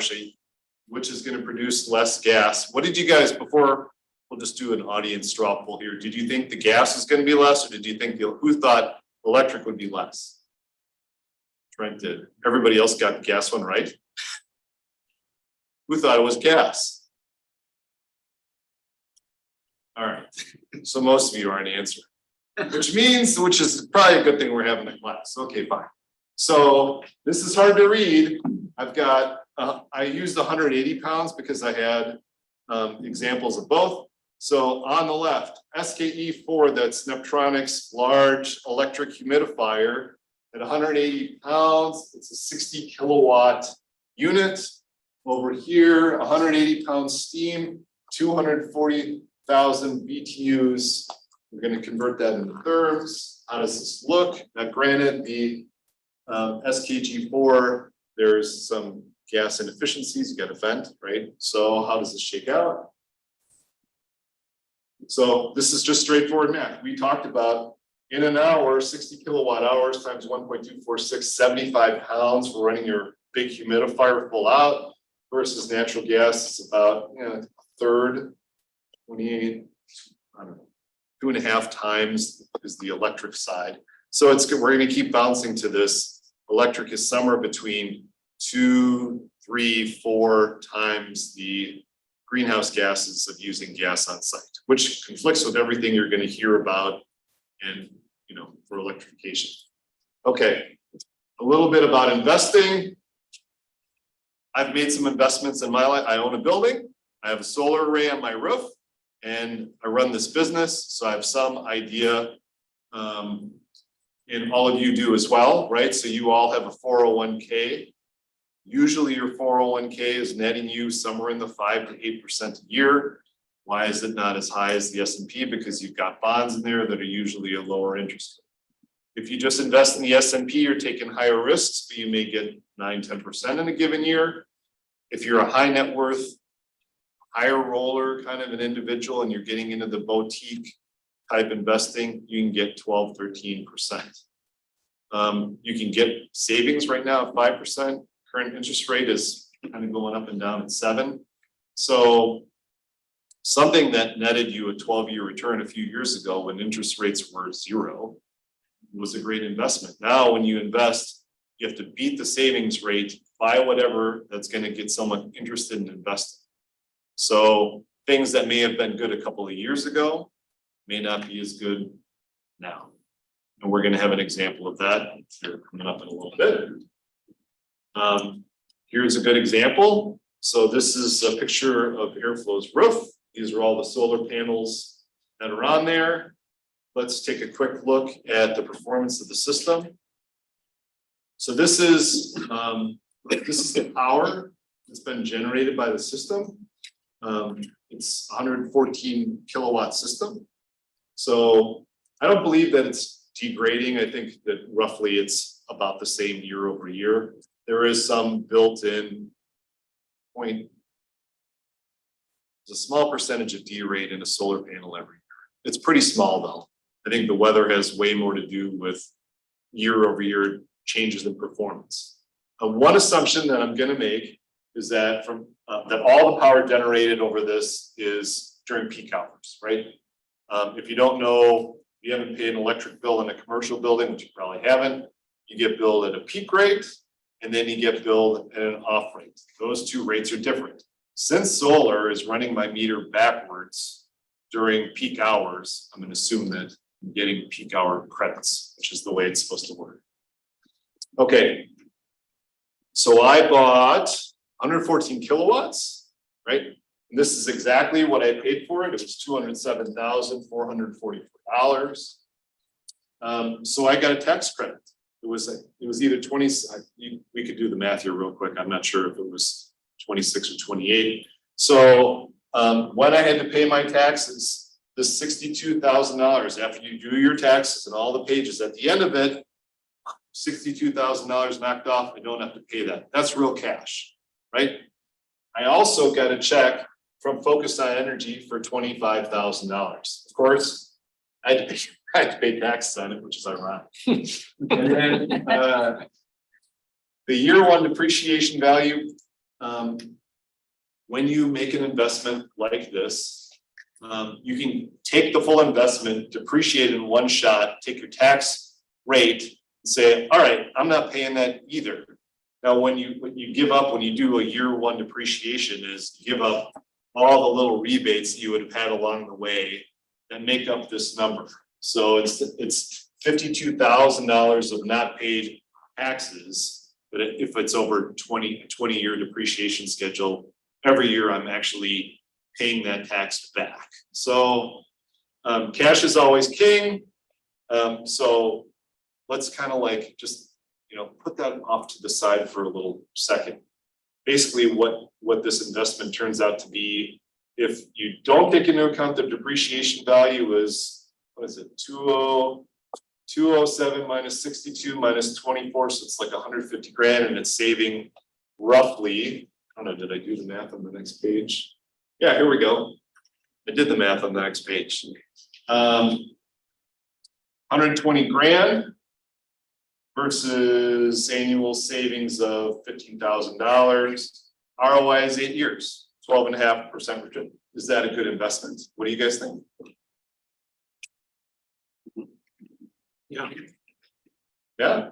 [SPEAKER 1] which is going to produce less gas. What did you guys, before we'll just do an audience straw poll here, did you think the gas is going to be less, or did you think who thought electric would be less? Trent did. Everybody else got the gas one right? Who thought it was gas? All right, so most of you aren't answering. Which is probably a good thing we're having a class. Okay, fine. So this is hard to read. I've got, I used 180 pounds because I had examples of both. So on the left, SKE4, that's Neptronic's large electric humidifier at 180 pounds. It's a 60 kilowatt unit. Over here, 180 pounds steam, 240,000 BTUs. We're going to convert that into therms. How does this look? Now, granted, the SKG4, there's some gas inefficiencies. You got a vent, right? So how does this shake out? So this is just straightforward math. We talked about in an hour, 60 kilowatt hours times 1.246, 75 pounds for running your big humidifier full out versus natural gas. It's about a third, 28, I don't know. 2.5 times is the electric side. So we're going to keep bouncing to this. Electric is somewhere between 2, 3, 4 times the greenhouse gases of using gas on site, which conflicts with everything you're gonna hear about and, for electrification. Okay, a little bit about investing. I've made some investments in my life. I own a building, I have a solar array on my roof, and I run this business, so I have some idea. And all of you do as well, right? So you all have a 401k. Usually your 401k is netting you somewhere in the 5 to 8% a year. Why is it not as high as the S&P? Because you've got bonds in there that are usually a lower interest rate. If you just invest in the S&P, you're taking higher risks, but you may get 9–10% in a given year. If you're a high net worth, higher roller kind of an individual and you're getting into the boutique type investing, you can get 12–13%. You can get savings right now at 5%. Current interest rate is kind of going up and down at 7%. So something that netted you a 12-year return a few years ago when interest rates were 0 was a great investment. Now, when you invest, you have to beat the savings rate, buy whatever that's going to get someone interested in investing. So things that may have been good a couple of years ago may not be as good now. And we're going to have an example of that here coming up in a little bit. Here's a good example. So this is a picture of Airflow's roof. These are all the solar panels that are on there. Let's take a quick look at the performance of the system. So this is the power that's been generated by the system. It's a 114 kilowatt system. So I don't believe that it's degrading. I think that roughly it's about the same year over year. There is some built-in point. There's a small percentage of derate in a solar panel every year. It's pretty small though. I think the weather has way more to do with year over year changes in performance. One assumption that I'm going to make is that that all the power generated over this is during peak hours, right? If you don't know, you haven't paid an electric bill in a commercial building, which you probably haven't, you get billed at a peak rate and then you get billed at an off rate. Those two rates are different. Since solar is running my meter backwards during peak hours, I'm going to assume that I'm getting peak hour credits, which is the way it's supposed to work. Okay, so I bought 114 kilowatts, right? And this is exactly what I paid for it. It was $207,444. So I got a tax credit. It was either 20. We could do the math here real quick. I'm not sure if it was 26 or 28. So when I had to pay my taxes, the $62,000 after you do your taxes and all the pages at the end of it, $62,000 knocked off. I don't have to pay that. That's real cash, right? I also got a check from Focus on Energy for $25,000. Of course, I had to pay taxes on it, which is ironic. And then the year one depreciation value, when you make an investment like this, you can take the full investment, depreciate in one shot, take your tax rate, and say, all right, I'm not paying that either. Now, when you give up, when you do a year one depreciation, is you give up all the little rebates that you would have had along the way that make up this number. So it's $52,000 of not paid taxes, but if it's over 20-year depreciation schedule, every year I'm actually paying that tax back. So cash is always king. So let's kind of like just put that off to the side for a little second. Basically, what this investment turns out to be, if you don't take into account the depreciation value, is what is it? 207 minus 62 minus 24, so it's like 150 grand, and it's saving roughly. I don't know. Did I do the math on the next page? Yeah, here we go. I did the math on the next page. 120 grand. Versus annual savings of $15,000. ROI is 8 years, 12.5% return. Is that a good investment? What do you guys think?
[SPEAKER 4] Yeah.
[SPEAKER 1] Yeah?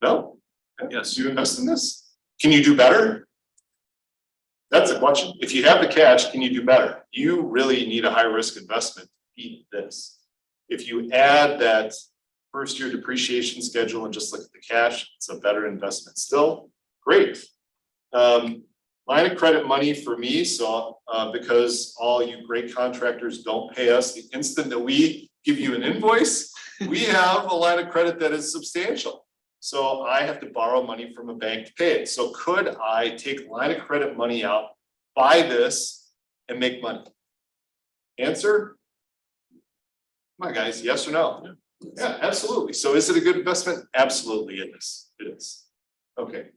[SPEAKER 1] No?
[SPEAKER 4] Yes.
[SPEAKER 1] You invest in this? Can you do better? That's the question. If you have the cash, can you do better? You really need a high risk investment to beat this. If you add that first year depreciation schedule and just look at the cash, it's a better investment still. Great. Line of credit money for me, so because all you great contractors don't pay us the instant that we give you an invoice, we have a line of credit that is substantial. So I have to borrow money from a bank to pay it. So could I take line of credit money out, buy this, and make money? Answer? Come on, guys, yes or no? Yeah, absolutely. So is it a good investment? Absolutely it is. It is. Okay.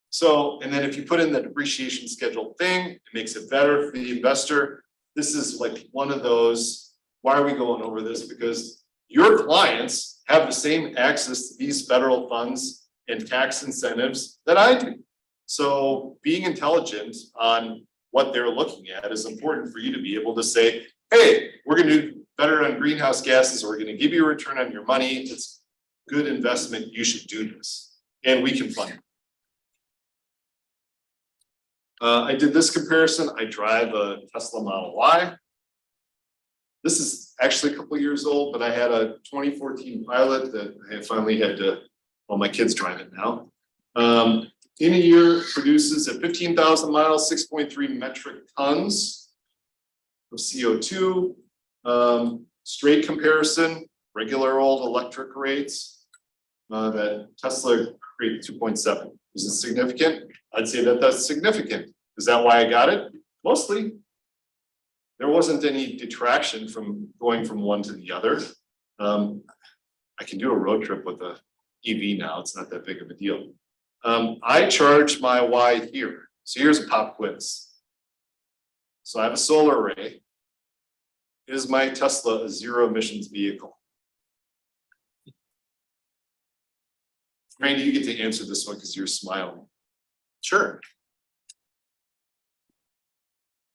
[SPEAKER 1] So, and then if you put in the depreciation schedule thing, it makes it better for the investor. This is like one of those, why are we going over this? Because your clients have the same access to these federal funds and tax incentives that I do. So being intelligent on what they're looking at is important for you to be able to say, hey, we're going to do better on greenhouse gases, or we're going to give you a return on your money. It's good investment. You should do this. And we can fund it. I did this comparison. I drive a Tesla Model Y. This is actually a couple of years old, but I had a 2014 Pilot that I finally had to, well, my kids drive it now. In a year, produces at 15,000 miles, 6.3 metric tons of CO2. Straight comparison, regular old electric rates, that Tesla created 2.7. Is it significant? I'd say that that's significant. Is that why I got it? Mostly. There wasn't any detraction from going from one to the other. I can do a road trip with a EV now. It's not that big of a deal. I charge my Y here. So here's a pop quiz. So I have a solar array. Is my Tesla a zero emissions vehicle? Randy, you get to answer this one because you're smiling. Sure.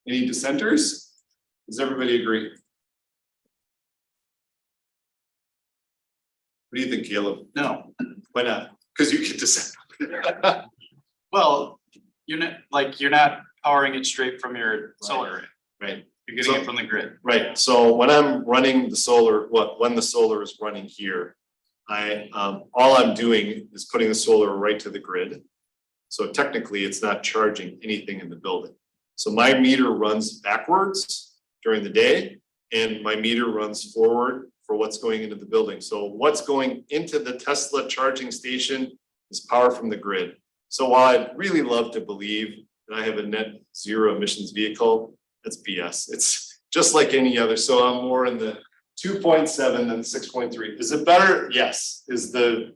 [SPEAKER 1] Any dissenters? Does everybody agree? What do you think, Caleb?
[SPEAKER 5] No,
[SPEAKER 1] Why not? Because you get dissent.
[SPEAKER 5] well, you're not powering it straight from your solar array.
[SPEAKER 1] Right.
[SPEAKER 5] You're getting it from the grid.
[SPEAKER 1] Right. So when I'm running the solar, when the solar is running here, all I'm doing is putting the solar right to the grid. So technically it's not charging anything in the building. So my meter runs backwards during the day and my meter runs forward for what's going into the building. So what's going into the Tesla charging station is power from the grid. So while I'd really love to believe that I have a net zero emissions vehicle, that's BS. It's just like any other. So I'm more in the 2.7 than 6.3. Is it better? Yes. Is the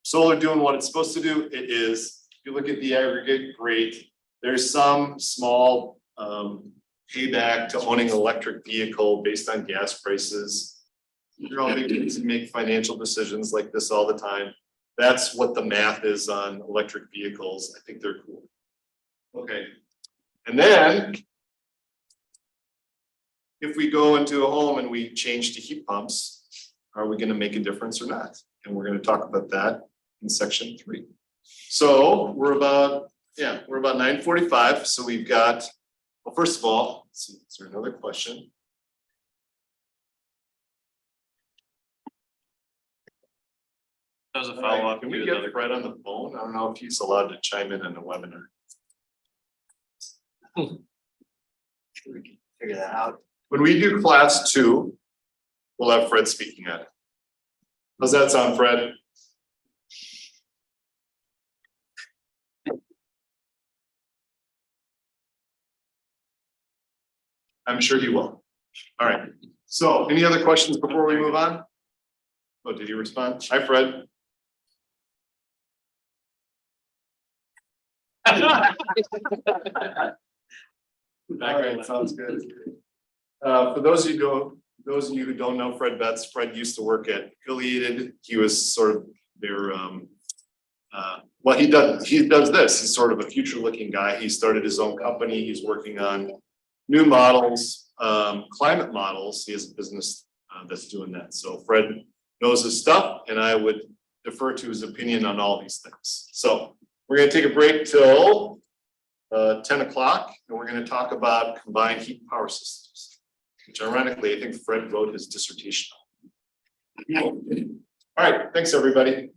[SPEAKER 1] solar doing what it's supposed to do? It is. If you look at the aggregate, great. There's some small payback to owning an electric vehicle based on gas prices. You're all big kids and make financial decisions like this all the time. That's what the math is on electric vehicles. I think they're cool. Okay. And then if we go into a home and we change to heat pumps, are we going to make a difference or not? And we're going to talk about that in section 3. So we're about 9:45. So we've got, well, first of all, let's see, is there another question?
[SPEAKER 5] That was a
[SPEAKER 1] All
[SPEAKER 5] follow
[SPEAKER 1] right,
[SPEAKER 5] up.
[SPEAKER 1] can we get Fred on the phone? I don't know if he's allowed to chime in on the webinar.
[SPEAKER 6] We can figure that out.
[SPEAKER 1] When we do class 2, we'll have Fred speaking at it. How's that sound, Fred? I'm sure he will. All right. So any other questions before we move on? Oh, did he respond? Hi, Fred. All right, sounds good. For those of you who don't know Fred Betts, Fred used to work at Affiliated. He was sort of their well, he does this. He's sort of a future-looking guy. He started his own company. He's working on new models, climate models. He has a business that's doing that. So Fred knows his stuff, and I would defer to his opinion on all these things. So we're going to take a break till 10 o'clock, and we're going to talk about combined heat and power systems, which ironically, I think Fred wrote his dissertation on. All right, thanks, everybody.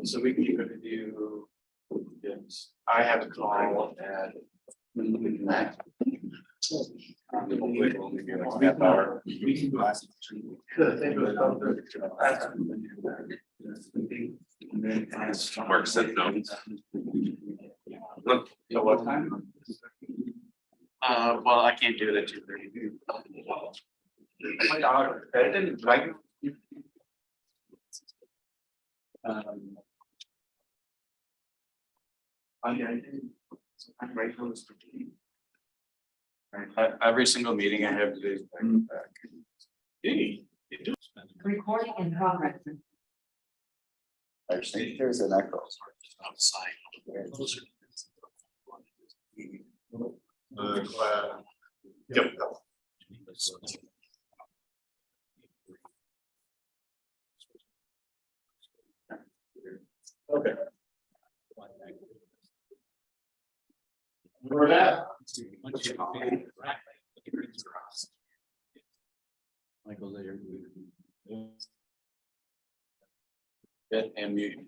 [SPEAKER 5] So we can go to do. Yes, I have a call at. Half hour.
[SPEAKER 3] Mark said no.
[SPEAKER 5] So what time? Well, I can't do it at 2:30. My dog, I didn't like. I'm right close to. Every single meeting I have today is back to back.
[SPEAKER 3] Hey,
[SPEAKER 7] Recording in progress.
[SPEAKER 6] I think there's an echo.
[SPEAKER 1] Yep. Okay. We're at.
[SPEAKER 5] Michael's there. Get and mute.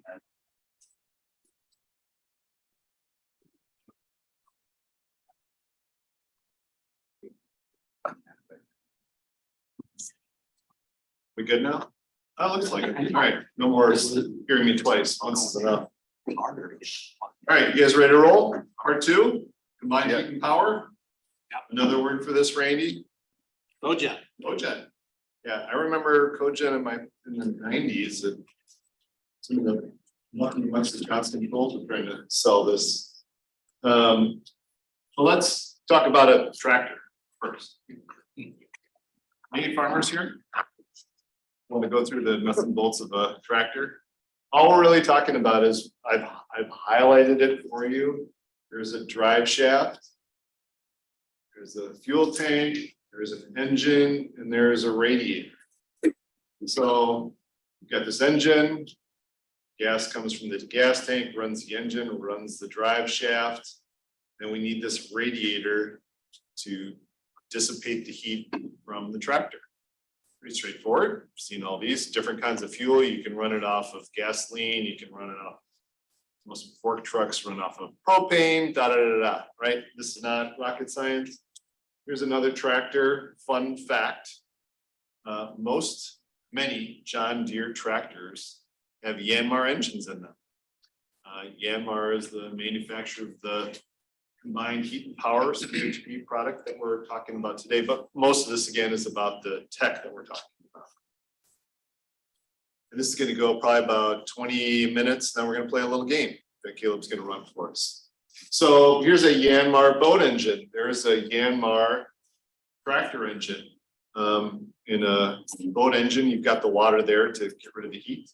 [SPEAKER 1] We good now? Oh, looks like it. All right, no more hearing me twice. Once is enough. All right, you guys ready to roll? Part two, combined heat and power. Another word for this, Randy?
[SPEAKER 4] Cogen.
[SPEAKER 1] Cogen. Yeah, I remember cogen in the 90s. Some of the Lucky Wisconsin people were trying to sell this. So let's talk about a tractor first. Any farmers here? Want to go through the nuts and bolts of a tractor? All we're really talking about is I've highlighted it for you. There's a drive shaft. There's a fuel tank, there's an engine, and there's a radiator. So you've got this engine, gas comes from the gas tank, runs the engine, runs the drive shaft. Then we need this radiator to dissipate the heat from the tractor. Pretty straightforward. You've seen all these different kinds of fuel. You can run it off of gasoline, you can run it off. Most fork trucks run off of propane, right? This is not rocket science. Here's another tractor, fun fact. Many John Deere tractors have Yanmar engines in them. Yanmar is the manufacturer of the combined heat and power CHP product that we're talking about today, but most of this again is about the tech that we're talking about. And this is going to go probably about 20 minutes. Then we're going to play a little game that Caleb's going to run for us. So here's a Yanmar boat engine. There's a Yanmar tractor engine. In a boat engine, you've got the water there to get rid of the heat.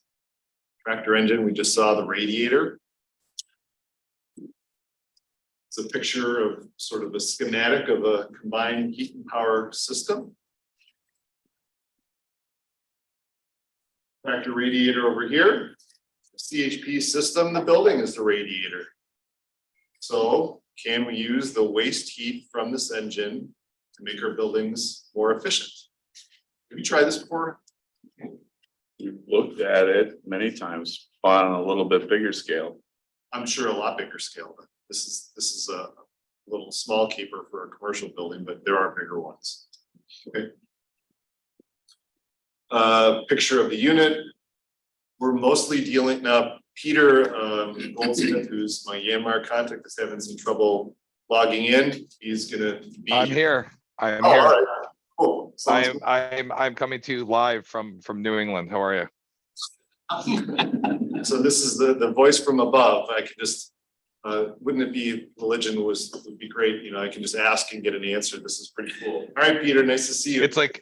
[SPEAKER 1] Tractor engine, we just saw the radiator. It's a picture of sort of a schematic of a combined heat and power system. Tractor radiator over here. CHP system, the building is the radiator. So can we use the waste heat from this engine to make our buildings more efficient? Have you tried this before?
[SPEAKER 3] You've looked at it many times on a little bit bigger scale.
[SPEAKER 1] I'm sure a lot bigger scale, but this is a little small caper for a commercial building, but there are bigger ones. Okay. Picture of the unit. We're mostly dealing now. Peter Goldsmith, who's my Yanmar contact, is having some trouble logging in. He's gonna be.
[SPEAKER 8] I'm here. I am
[SPEAKER 1] Oh,
[SPEAKER 8] here.
[SPEAKER 1] all right. Cool. Sounds good.
[SPEAKER 8] I'm coming to you live from New England. How are you?
[SPEAKER 1] So this is the voice from above. I could just, wouldn't it be religion would be great, you know, I can just ask and get an answer. This is pretty cool. All right, Peter, nice to see you.
[SPEAKER 8] It's like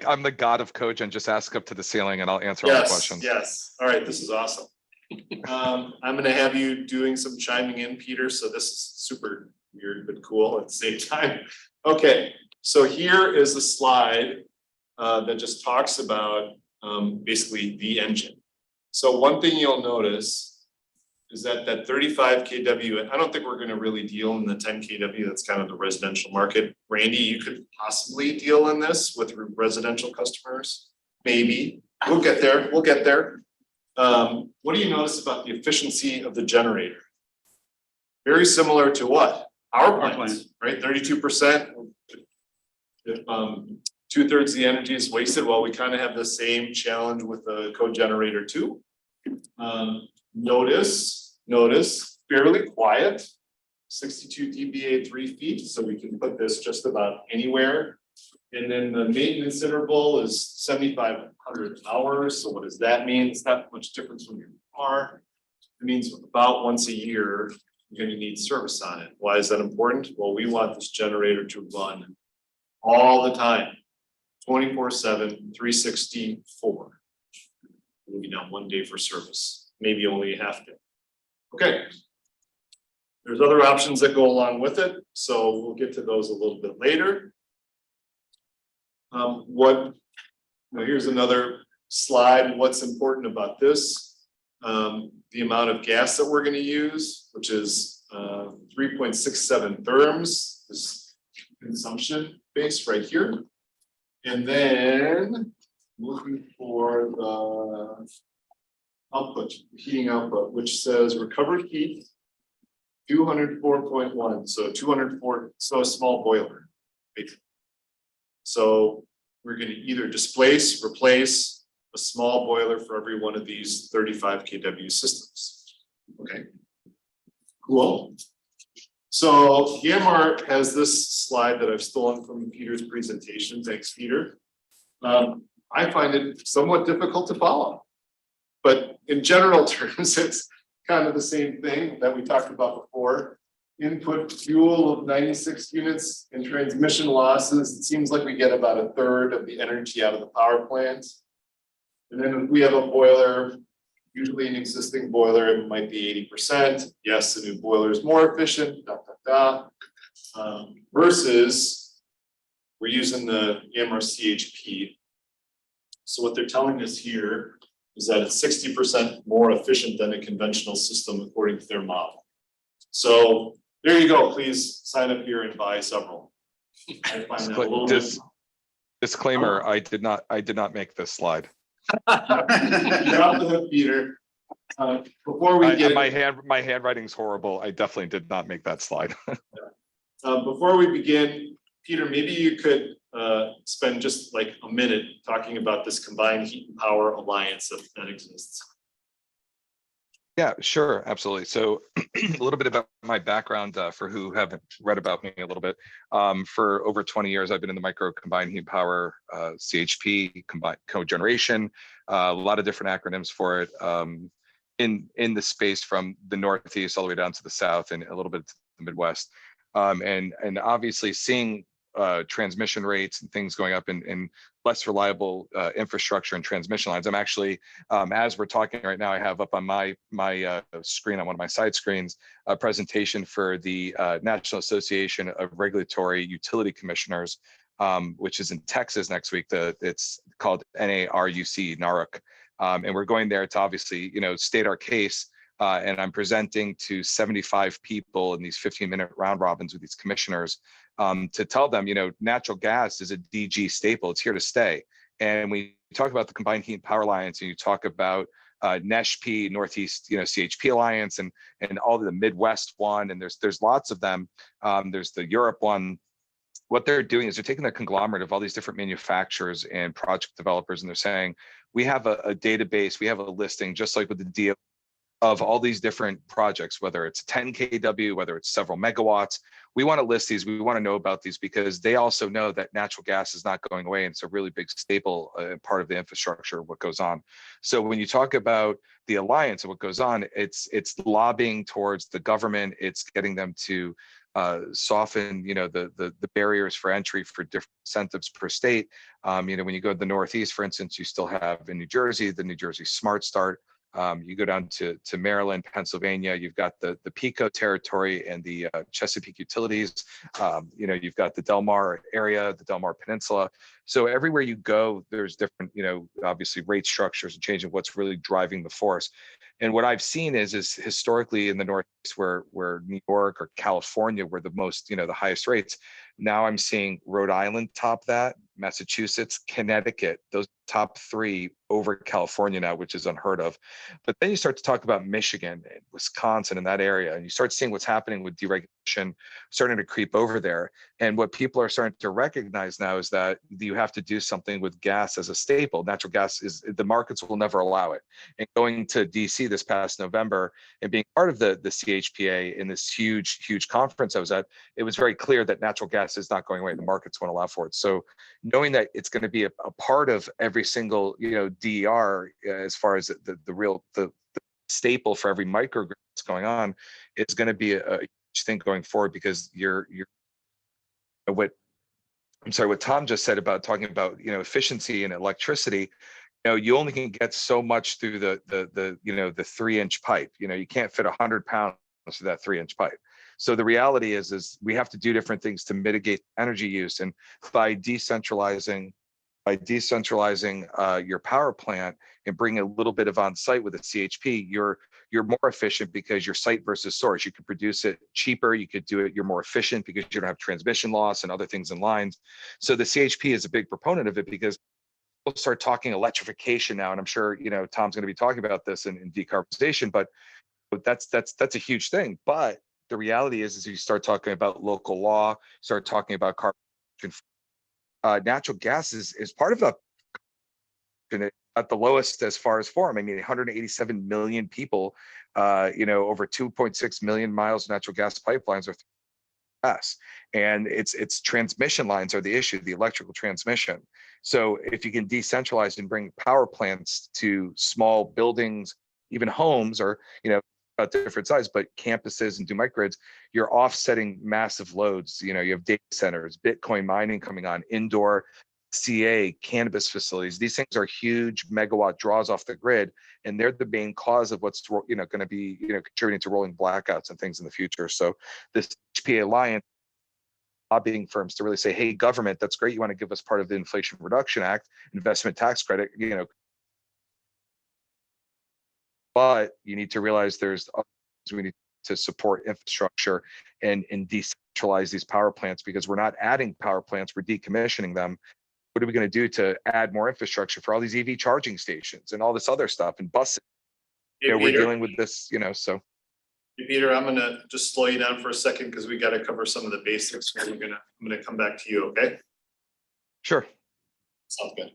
[SPEAKER 8] I'm the god of cogen. Just ask up to the ceiling and I'll answer all the questions.
[SPEAKER 1] Yes, all right, this is awesome. I'm gonna have you doing some chiming in, Peter, so this is super weird but cool at the same time. Okay, so here is a slide that just talks about basically the engine. So one thing you'll notice is that 35 kW, and I don't think we're gonna really deal in the 10 kW, that's kind of the residential market. Randy, you could possibly deal in this with residential customers, maybe, we'll get there, what do you notice about the efficiency of the generator? Very similar to what? Our
[SPEAKER 3] Our
[SPEAKER 1] plants, right, 32%. If 2/3 of the energy is wasted, well, we kind of have the same challenge with the cogenerator too. Notice, fairly quiet, 62 dBA 3 feet, so we can put this just about anywhere. And then the maintenance interval is 7,500 hours, so what does that mean? It's not much difference from your car. It means about once a year, you're gonna need service on it. Why is that important? Well, we want this generator to run all the time, 24/7, 364. Maybe not one day for service, maybe only a half day. Okay. There's other options that go along with it, so we'll get to those a little bit later. Here's another slide. What's important about this? The amount of gas that we're gonna use, which is 3.67 therms, this consumption base right here. And then looking for the output, heating output, which says recovered heat 204.1, so 204, so a small boiler. Right? So we're gonna either displace, replace a small boiler for every one of these 35 kW systems. Okay, cool. So Yanmar has this slide that I've stolen from Peter's presentation. Thanks, Peter. I find it somewhat difficult to follow. But in general terms, it's kind of the same thing that we talked about before. Input fuel of 96 units and transmission losses. It seems like we get about 1/3 of the energy out of the power plant. And then if we have a boiler, usually an existing boiler, it might be 80%. Yes, the new boiler is more efficient, versus we're using the Yanmar CHP. So what they're telling us here is that it's 60% more efficient than a conventional system according to their model. So there you go, please sign up here and buy several. I find that a little bit.
[SPEAKER 8] Disclaimer, I did not make this slide.
[SPEAKER 1] Drop the hook, Peter. Before we get.
[SPEAKER 8] My handwriting's horrible. I definitely did not make that slide.
[SPEAKER 1] Before we begin, Peter, maybe you could spend just like a minute talking about this combined heat and power alliance that exists.
[SPEAKER 8] Yeah, sure, absolutely. So a little bit about my background for who haven't read about me a little bit. For over 20 years, I've been in the micro combined heat power, CHP, combined cogeneration, a lot of different acronyms for it in the space from the Northeast all the way down to the South and a little bit to the Midwest. And obviously seeing transmission rates and things going up in less reliable infrastructure and transmission lines. I'm actually, as we're talking right now, I have up on my screen, on one of my side screens, a presentation for the National Association of Regulatory Utility Commissioners, which is in Texas next week. It's called NARUC, and we're going there to obviously, state our case. And I'm presenting to 75 people in these 15-minute round robins with these commissioners to tell them, natural gas is a DG staple. It's here to stay. And we talk about the Combined Heat and Power Alliance, and you talk about NESHP, Northeast, CHP Alliance, and all the Midwest one, and there's lots of them. There's the Europe one. What they're doing is they're taking the conglomerate of all these different manufacturers and project developers, and they're saying, we have a database, we have a listing, just like with the deal of all these different projects, whether it's 10 kW, whether it's several megawatts. We want to list these, we want to know about these because they also know that natural gas is not going away, and it's a really big staple part of the infrastructure of what goes on. So when you talk about the alliance and what goes on, it's lobbying towards the government, it's getting them to soften, the barriers for entry for different incentives per state. When you go to the Northeast, for instance, you still have in New Jersey, the New Jersey Smart Start You go down to Maryland, Pennsylvania, you've got the PECO territory and the Chesapeake utilities. You've got the Delmar area, the Delmar Peninsula. So everywhere you go, there's different, obviously rate structures and changing what's really driving the force. And what I've seen is historically in the Northeast where New York or California were the most, the highest rates. Now I'm seeing Rhode Island top that, Massachusetts, Connecticut, those top three over California now, which is unheard of. But then you start to talk about Michigan and Wisconsin and that area, and you start seeing what's happening with deregulation starting to creep over there. And what people are starting to recognize now is that you have to do something with gas as a staple. Natural gas the markets will never allow it. And going to DC this past November and being part of the CHPA in this huge conference I was at, it was very clear that natural gas is not going away. The markets won't allow for it. So knowing that it's going to be a part of every single, DER as far as the staple for every microgrid that's going on, is going to be a huge thing going forward, because what Tom just said about talking about, efficiency and electricity, you only can get so much through the 3-inch pipe. You can't fit 100 pounds through that 3-inch pipe. So the reality is we have to do different things to mitigate energy use. And by decentralizing your power plant and bring a little bit of on-site with a CHP, you're more efficient because your site versus source. You can produce it cheaper. You could do it. You're more efficient because you don't have transmission loss and other things in lines. So the CHP is a big proponent of it, because we'll start talking electrification now, and I'm sure Tom's going to be talking about this in decarbonization. But that's a huge thing. But the reality is you start talking about local law, start talking about carbon. Natural gas is part of the at the lowest as far as form. I mean, 187 million people, over 2.6 million miles of natural gas pipelines are gas, and it's transmission lines are the issue, the electrical transmission. So if you can decentralize and bring power plants to small buildings, even homes, or about different size, but campuses and do microgrids, you're offsetting massive loads. You have data centers, Bitcoin mining coming on, indoor CA, cannabis facilities. These things are huge megawatt draws off the grid, and they're the main cause of what's going to be contributing to rolling blackouts and things in the future. So this HPA Alliance, lobbying firms to really say, hey, government, that's great. You want to give us part of the Inflation Reduction Act, investment tax credit, but you need to realize there's other things we need to support infrastructure and decentralize these power plants, because we're not adding power plants, we're decommissioning them. What are we going to do to add more infrastructure for all these EV charging stations and all this other stuff and buses? We're dealing with this, so.
[SPEAKER 1] Hey, Peter, I'm gonna just slow you down for a second because we got to cover some of the basics. I'm gonna come back to you, okay?
[SPEAKER 8] Sure.
[SPEAKER 1] Sounds good.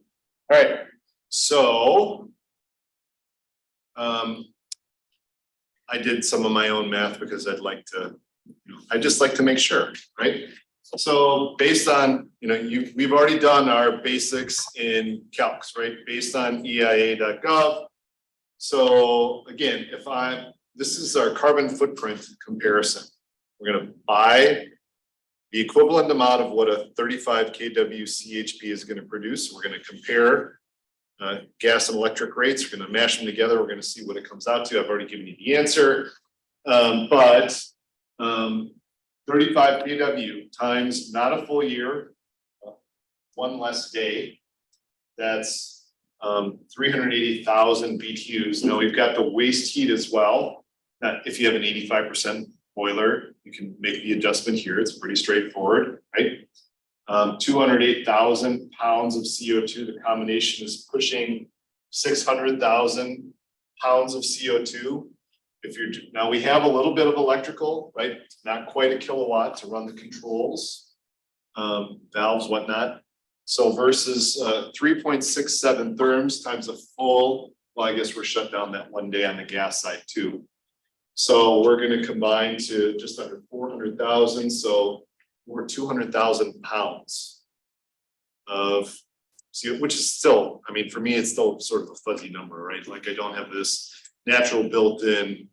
[SPEAKER 1] All right, so I did some of my own math because I just like to make sure, right? So based on, we've already done our basics in calcs, right? Based on EIA.gov. So again, this is our carbon footprint comparison. We're gonna buy the equivalent amount of what a 35 kW CHP is gonna produce. We're gonna compare gas and electric rates. We're gonna mash them together. We're gonna see what it comes out to. I've already given you the answer. 35 kW times not a full year, one less day, that's 380,000 BTUs. Now we've got the waste heat as well. That if you have an 85% boiler, you can make the adjustment here. It's pretty straightforward, right? 208,000 pounds of CO2. The combination is pushing 600,000 pounds of CO2. Now we have a little bit of electrical, right? Not quite a kilowatt to run the controls, valves, whatnot. So versus 3.67 therms times a full, well, I guess we're shut down that one day on the gas side too. So we're going to combine to just under 400,000. So over 200,000 pounds of CO, which is still, I mean, for me, it's still sort of a fuzzy number, right? Like I don't have this natural built-in,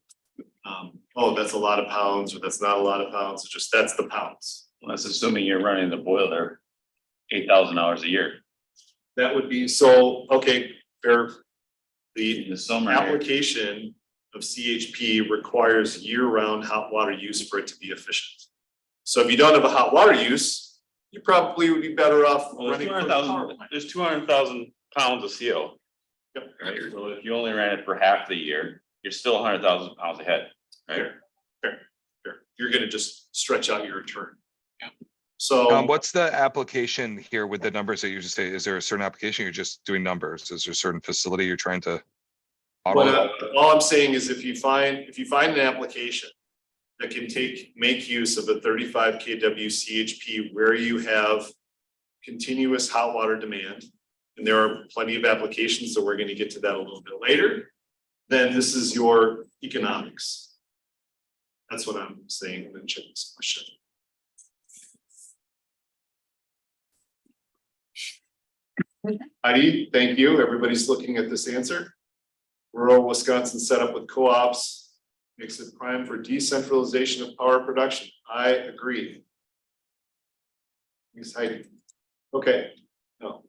[SPEAKER 1] oh, that's a lot of pounds, or that's not a lot of pounds. It's just, that's the pounds.
[SPEAKER 3] Well, that's assuming you're running the boiler 8,000 hours a year.
[SPEAKER 1] That would be, so, okay, fair
[SPEAKER 3] In
[SPEAKER 1] The
[SPEAKER 3] the summer.
[SPEAKER 1] application of CHP requires year-round hot water use for it to be efficient. So if you don't have a hot water use, you probably would be better off
[SPEAKER 3] Well, there's
[SPEAKER 1] running.
[SPEAKER 3] 200,000, there's 200,000 pounds of CO.
[SPEAKER 1] Yep.
[SPEAKER 3] Right, so if you only ran it for half the year, you're still 100,000 pounds ahead, right?
[SPEAKER 1] Fair. You're gonna just stretch out your return. So.
[SPEAKER 8] What's the application here with the numbers that you just say? Is there a certain application? You're just doing numbers? Is there a certain facility you're trying to?
[SPEAKER 1] What,
[SPEAKER 8] model?
[SPEAKER 1] all I'm saying is if you find an application that can make use of a 35 kW CHP where you have continuous hot water demand, and there are plenty of applications, so we're gonna get to that a little bit later, then this is your economics. That's what I'm saying, then check this question. Heidi, thank you. Everybody's looking at this answer. Rural Wisconsin set up with co-ops makes it prime for decentralization of power production. I agree. Thanks, Heidi. Okay. No.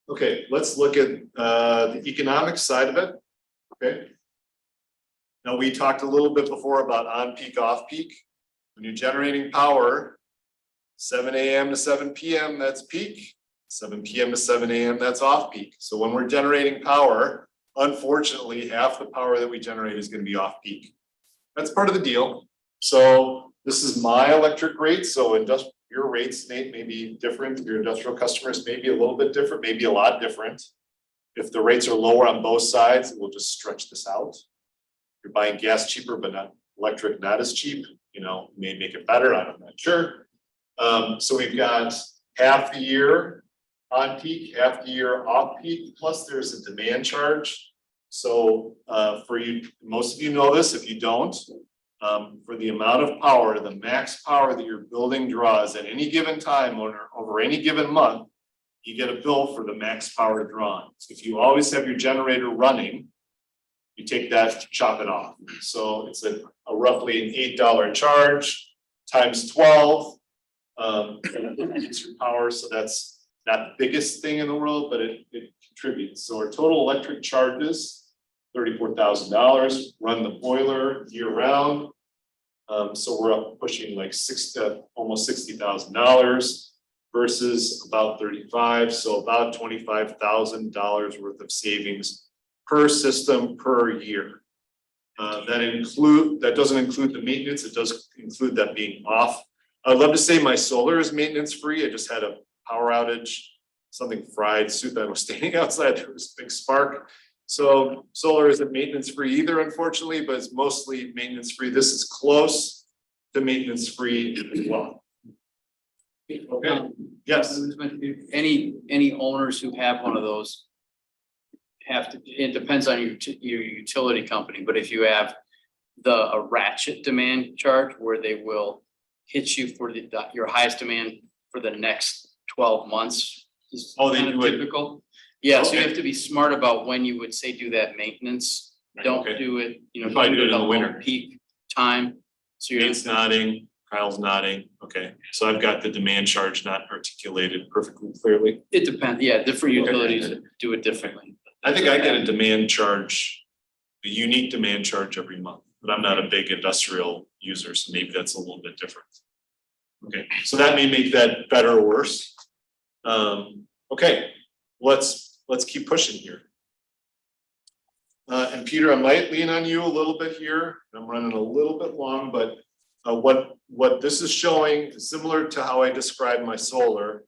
[SPEAKER 1] Okay, let's look at the economic side of it. Okay. Now, we talked a little bit before about on-peak, off-peak. When you're generating power, 7 a.m. to 7 p.m., that's peak. 7 p.m. to 7 a.m., that's off-peak. So when we're generating power, unfortunately, half the power that we generate is going to be off-peak. That's part of the deal. So this is my electric rate. So your rates, Nate, may be different. Your industrial customers may be a little bit different, maybe a lot different. If the rates are lower on both sides, we'll just stretch this out. You're buying gas cheaper, but not electric, not as cheap. You know, may make it better. I'm not sure. So we've got half the year on peak, half the year off peak, plus there's a demand charge. So for you, most of you know this, if you don't, for the amount of power, the max power that your building draws at any given time over any given month, you get a bill for the max power drawn. So if you always have your generator running, you take that, chop it off. So it's a roughly an $8 charge times 12. It's your power, so that's not the biggest thing in the world, but it contributes. So our total electric charges, $34,000, run the boiler year round. So we're up pushing like almost $60,000 versus about 35. So about $25,000 worth of savings per system per year. That doesn't include the maintenance. It does include that being off. I'd love to say my solar is maintenance free. I just had a power outage, something fried, soup. I was standing outside, there was a big spark. So solar isn't maintenance free either, unfortunately, but it's mostly maintenance free. This is close to maintenance free as well. Okay, yes.
[SPEAKER 9] Any owners who have one of those have to, it depends on your utility company, but if you have a ratchet demand charge where they will hit you for your highest demand for the next 12 months.
[SPEAKER 1] Oh, they
[SPEAKER 9] kind of
[SPEAKER 1] do it.
[SPEAKER 9] typical. Yeah, so you
[SPEAKER 1] Okay.
[SPEAKER 9] have to be smart about when you would say do that maintenance. Don't
[SPEAKER 1] Okay.
[SPEAKER 9] do it,
[SPEAKER 1] You probably do it in the
[SPEAKER 9] low
[SPEAKER 1] winter.
[SPEAKER 9] Peak time. So you're
[SPEAKER 1] Nate's nodding, Kyle's nodding. Okay, so I've got the demand charge not articulated perfectly clearly.
[SPEAKER 9] it depends. Yeah, different utilities do it differently.
[SPEAKER 1] I think I get a demand charge, a unique demand charge every month, but I'm not a big industrial user, so maybe that's a little bit different. Okay, so that may make that better or worse. Okay, let's keep pushing here. And Peter, I might lean on you a little bit here. I'm running a little bit long, but what this is showing is similar to how I described my solar.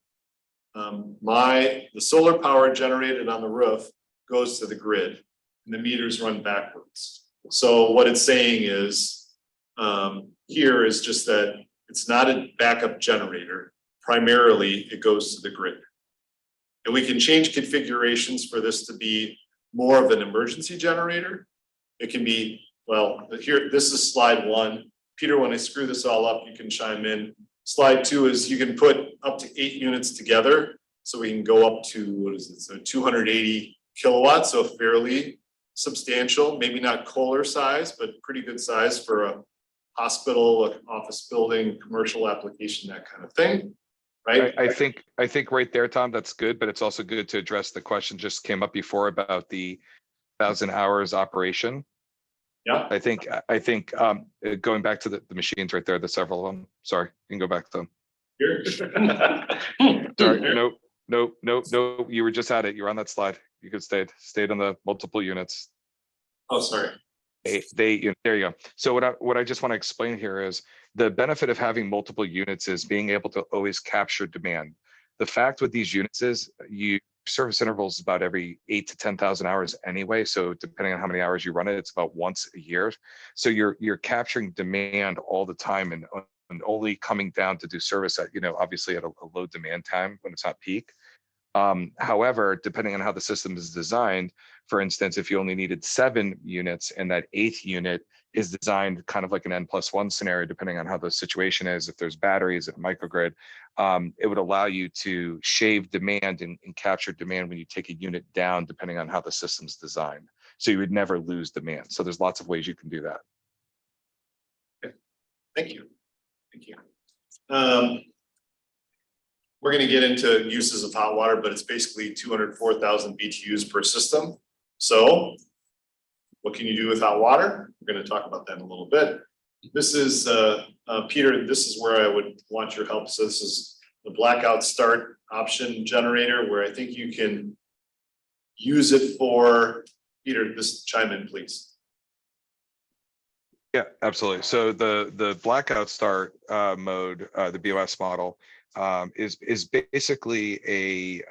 [SPEAKER 1] The solar power generated on the roof goes to the grid and the meters run backwards. So what it's saying is, here is just that it's not a backup generator. Primarily, it goes to the grid. And we can change configurations for this to be more of an emergency generator. It can be, well, here, this is slide 1. Peter, when I screw this all up, you can chime in. Slide 2 is you can put up to 8 units together. So we can go up to, what is it? So 280 kilowatts, so fairly substantial, maybe not Kohler size, but pretty good size for a hospital, an office building, commercial application, that kind of thing, right?
[SPEAKER 8] I think right there, Tom, that's good, but it's also good to address the question just came up before about the 1,000 hours operation.
[SPEAKER 1] Yeah,
[SPEAKER 8] I think going back to the machines right there, the several of them. Sorry, you can go back to them.
[SPEAKER 1] here.
[SPEAKER 8] Sorry, nope. You were just at it. You were on that slide. You could stayed on the multiple units.
[SPEAKER 1] Oh, sorry.
[SPEAKER 8] There you go. So what I just want to explain here is the benefit of having multiple units is being able to always capture demand. The fact with these units is service intervals is about every 8 to 10,000 hours anyway. So depending on how many hours you run it, it's about once a year. So you're capturing demand all the time and only coming down to do service at, obviously at a low demand time when it's not peak. However, depending on how the system is designed, for instance, if you only needed 7 units and that 8th unit is designed kind of like an N+1 scenario, depending on how the situation is, if there's batteries and microgrid, it would allow you to shave demand and capture demand when you take a unit down, depending on how the system's designed. So you would never lose demand. So there's lots of ways you can do that.
[SPEAKER 1] Thank you. Thank you. We're going to get into uses of hot water, but it's basically 204,000 BTUs per system. So what can you do with hot water? We're going to talk about that in a little bit. This is, Peter, this is where I would want your help. So this is the blackout start option generator, where I think you can use it for, Peter, just chime in, please.
[SPEAKER 8] Yeah, absolutely. So the blackout start mode, the BOS model, is basically a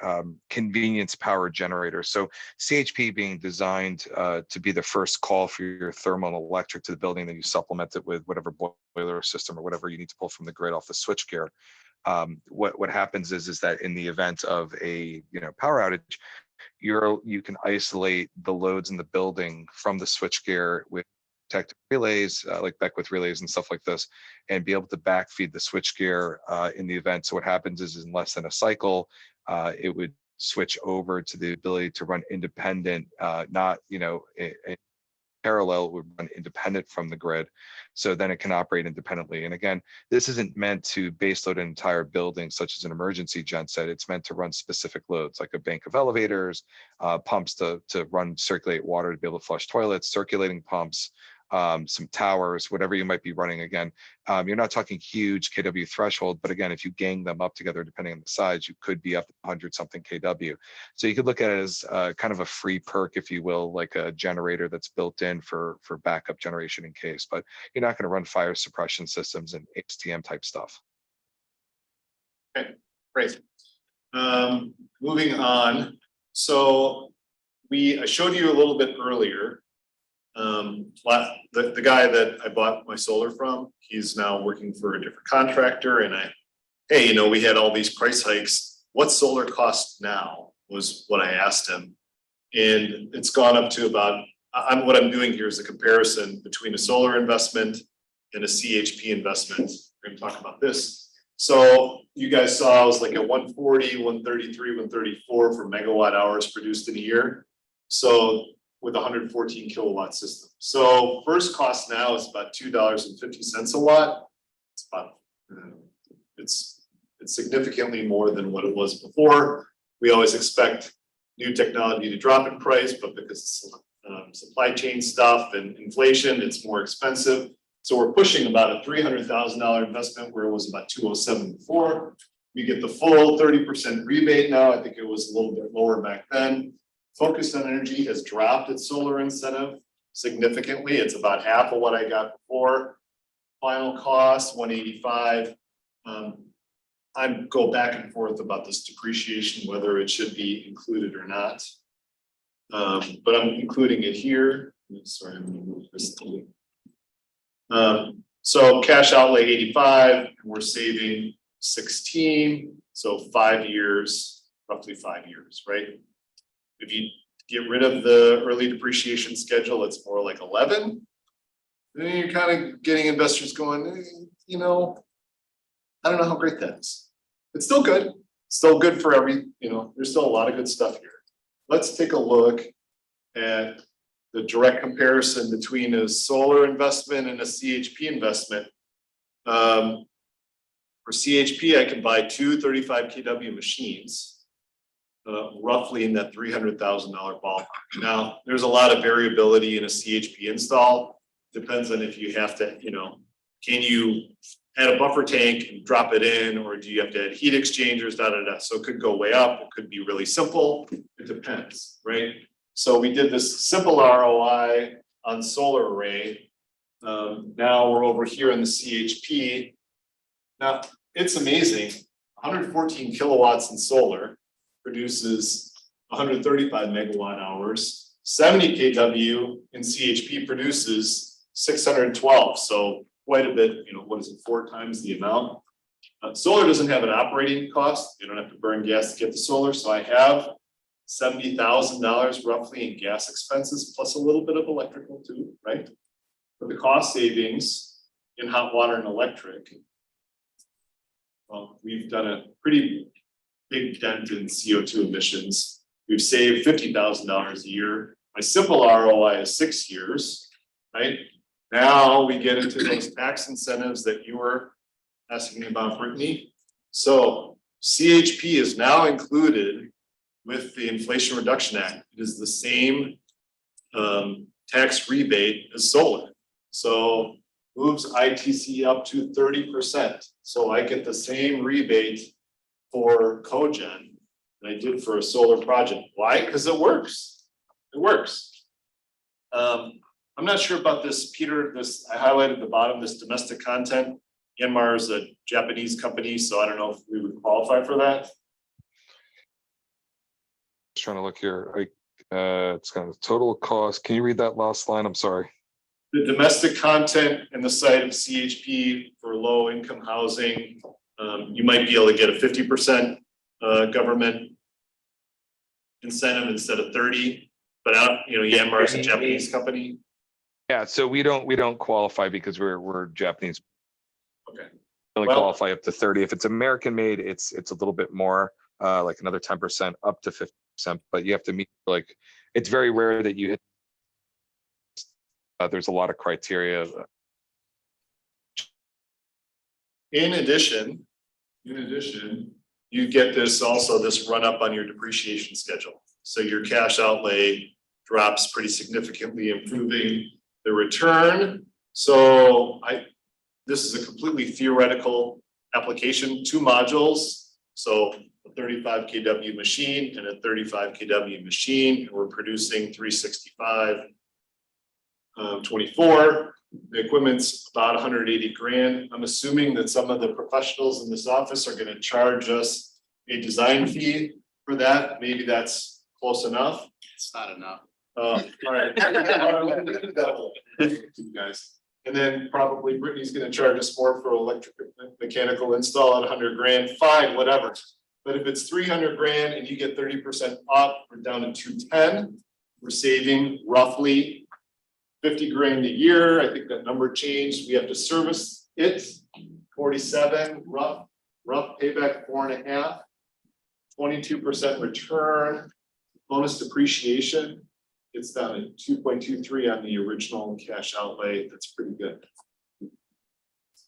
[SPEAKER 8] convenience power generator. So CHP being designed to be the first call for your thermal and electric to the building, then you supplement it with whatever boiler system or whatever you need to pull from the grid off the switchgear. What happens is that in the event of a power outage, you can isolate the loads in the building from the switchgear with protective relays, like Beckwith relays and stuff like this, and be able to backfeed the switchgear in the event. So what happens is in less than a cycle, it would switch over to the ability to run independent, not parallel, would run independent from the grid. So then it can operate independently. And again, this isn't meant to baseload an entire building, such as an emergency genset. It's meant to run specific loads, like a bank of elevators, pumps to circulate water to be able to flush toilets, circulating pumps, some towers, whatever you might be running. Again, you're not talking huge kW threshold, but again, if you gang them up together, depending on the size, you could be up to 100 something kW. So you could look at it as kind of a free perk, if you will, like a generator that's built in for backup generation in case, but you're not going to run fire suppression systems and HTM type stuff.
[SPEAKER 1] Okay, great. Moving on. So I showed you a little bit earlier. The guy that I bought my solar from, he's now working for a different contractor, and hey, we had all these price hikes. What solar costs now was what I asked him. And it's gone up to about, what I'm doing here is a comparison between a solar investment and a CHP investment. We're going to talk about this. So you guys saw it was like a 140, 133, 134 for megawatt hours produced in a year. So with a 114 kilowatt system. So first cost now is about $2.50 a watt. It's about, it's significantly more than what it was before. We always expect new technology to drop in price, but because supply chain stuff and inflation, it's more expensive. So we're pushing about a $300,000 investment where it was about $207 before. We get the full 30% rebate now. I think it was a little bit lower back then. Focused on Energy has dropped its solar incentive significantly. It's about half of what I got before. Final cost, 185. I go back and forth about this depreciation, whether it should be included or not. But I'm including it here. Sorry, I'm gonna move this thing. So cash outlay 85, and we're saving 16. So 5 years, roughly 5 years, right? If you get rid of the early depreciation schedule, it's more like 11. Then you're kind of getting investors going, I don't know how great that is. It's still good. Still good for there's still a lot of good stuff here. Let's take a look at the direct comparison between a solar investment and a CHP investment. For For CHP, I can buy two 35 kW machines, roughly in that $300,000 ballpark. Now, there's a lot of variability in a CHP install. Depends on if you have to, can you add a buffer tank and drop it in, or do you have to add heat exchangers, So it could go way up, it could be really simple. It depends, right? So we did this simple ROI on solar array. Now we're over here in the CHP. Now, it's amazing, 114 kilowatts in solar produces 135 megawatt hours. 70 kW in CHP produces 612, so quite a bit, what is it, 4 times the amount. Solar doesn't have an operating cost, you don't have to burn gas to get the solar, so I have $70,000 roughly in gas expenses, plus a little bit of electrical too, right? But the cost savings in hot water and electric, well, we've done a pretty big dent in CO2 emissions. We've saved $50,000 a year. My simple ROI is 6 years, right? Now we get into those tax incentives that you were asking me about, Brittany. So CHP is now included with the Inflation Reduction Act. It is the same tax rebate as solar. So moves ITC up to 30%. So I get the same rebate for cogen that I did for a solar project. Why? Because it works. It works. I'm not sure about this, Peter. I highlighted the bottom, this domestic content. Yanmar is a Japanese company, so I don't know if we would qualify for that.
[SPEAKER 8] Just trying to look here. It's kind of total cost. Can you read that last line? I'm sorry.
[SPEAKER 1] The domestic content in the site of CHP for low income housing, you might be able to get a 50% government incentive instead of 30, but Yanmar is a Japanese company.
[SPEAKER 8] Yeah, so we don't qualify because we're Japanese.
[SPEAKER 1] Okay.
[SPEAKER 8] We only
[SPEAKER 1] Well,
[SPEAKER 8] qualify up to 30. If it's American made, it's a little bit more, like another 10% up to 50%, but you have to meet, like, it's very rare that you hit. There's a lot of criteria.
[SPEAKER 1] In addition, you get this run up on your depreciation schedule. So your cash outlay drops pretty significantly, improving the return. So this is a completely theoretical application, 2 modules. So a 35 kW machine and a 35 kW machine, and we're producing 365, 24. The equipment's about 180 grand. I'm assuming that some of the professionals in this office are going to charge us a design fee for that. Maybe that's close enough.
[SPEAKER 9] It's not enough.
[SPEAKER 1] All right. You guys. And then probably Brittany's going to charge us more for electric mechanical install at 100 grand. Fine, whatever. But if it's 300 grand and you get 30% off, we're down to 210. We're saving roughly 50 grand a year. I think that number changed. We have to service it. 47 rough payback, 4.5, 22% return, bonus depreciation. It's down to 2.23 on the original cash outlay. That's pretty good.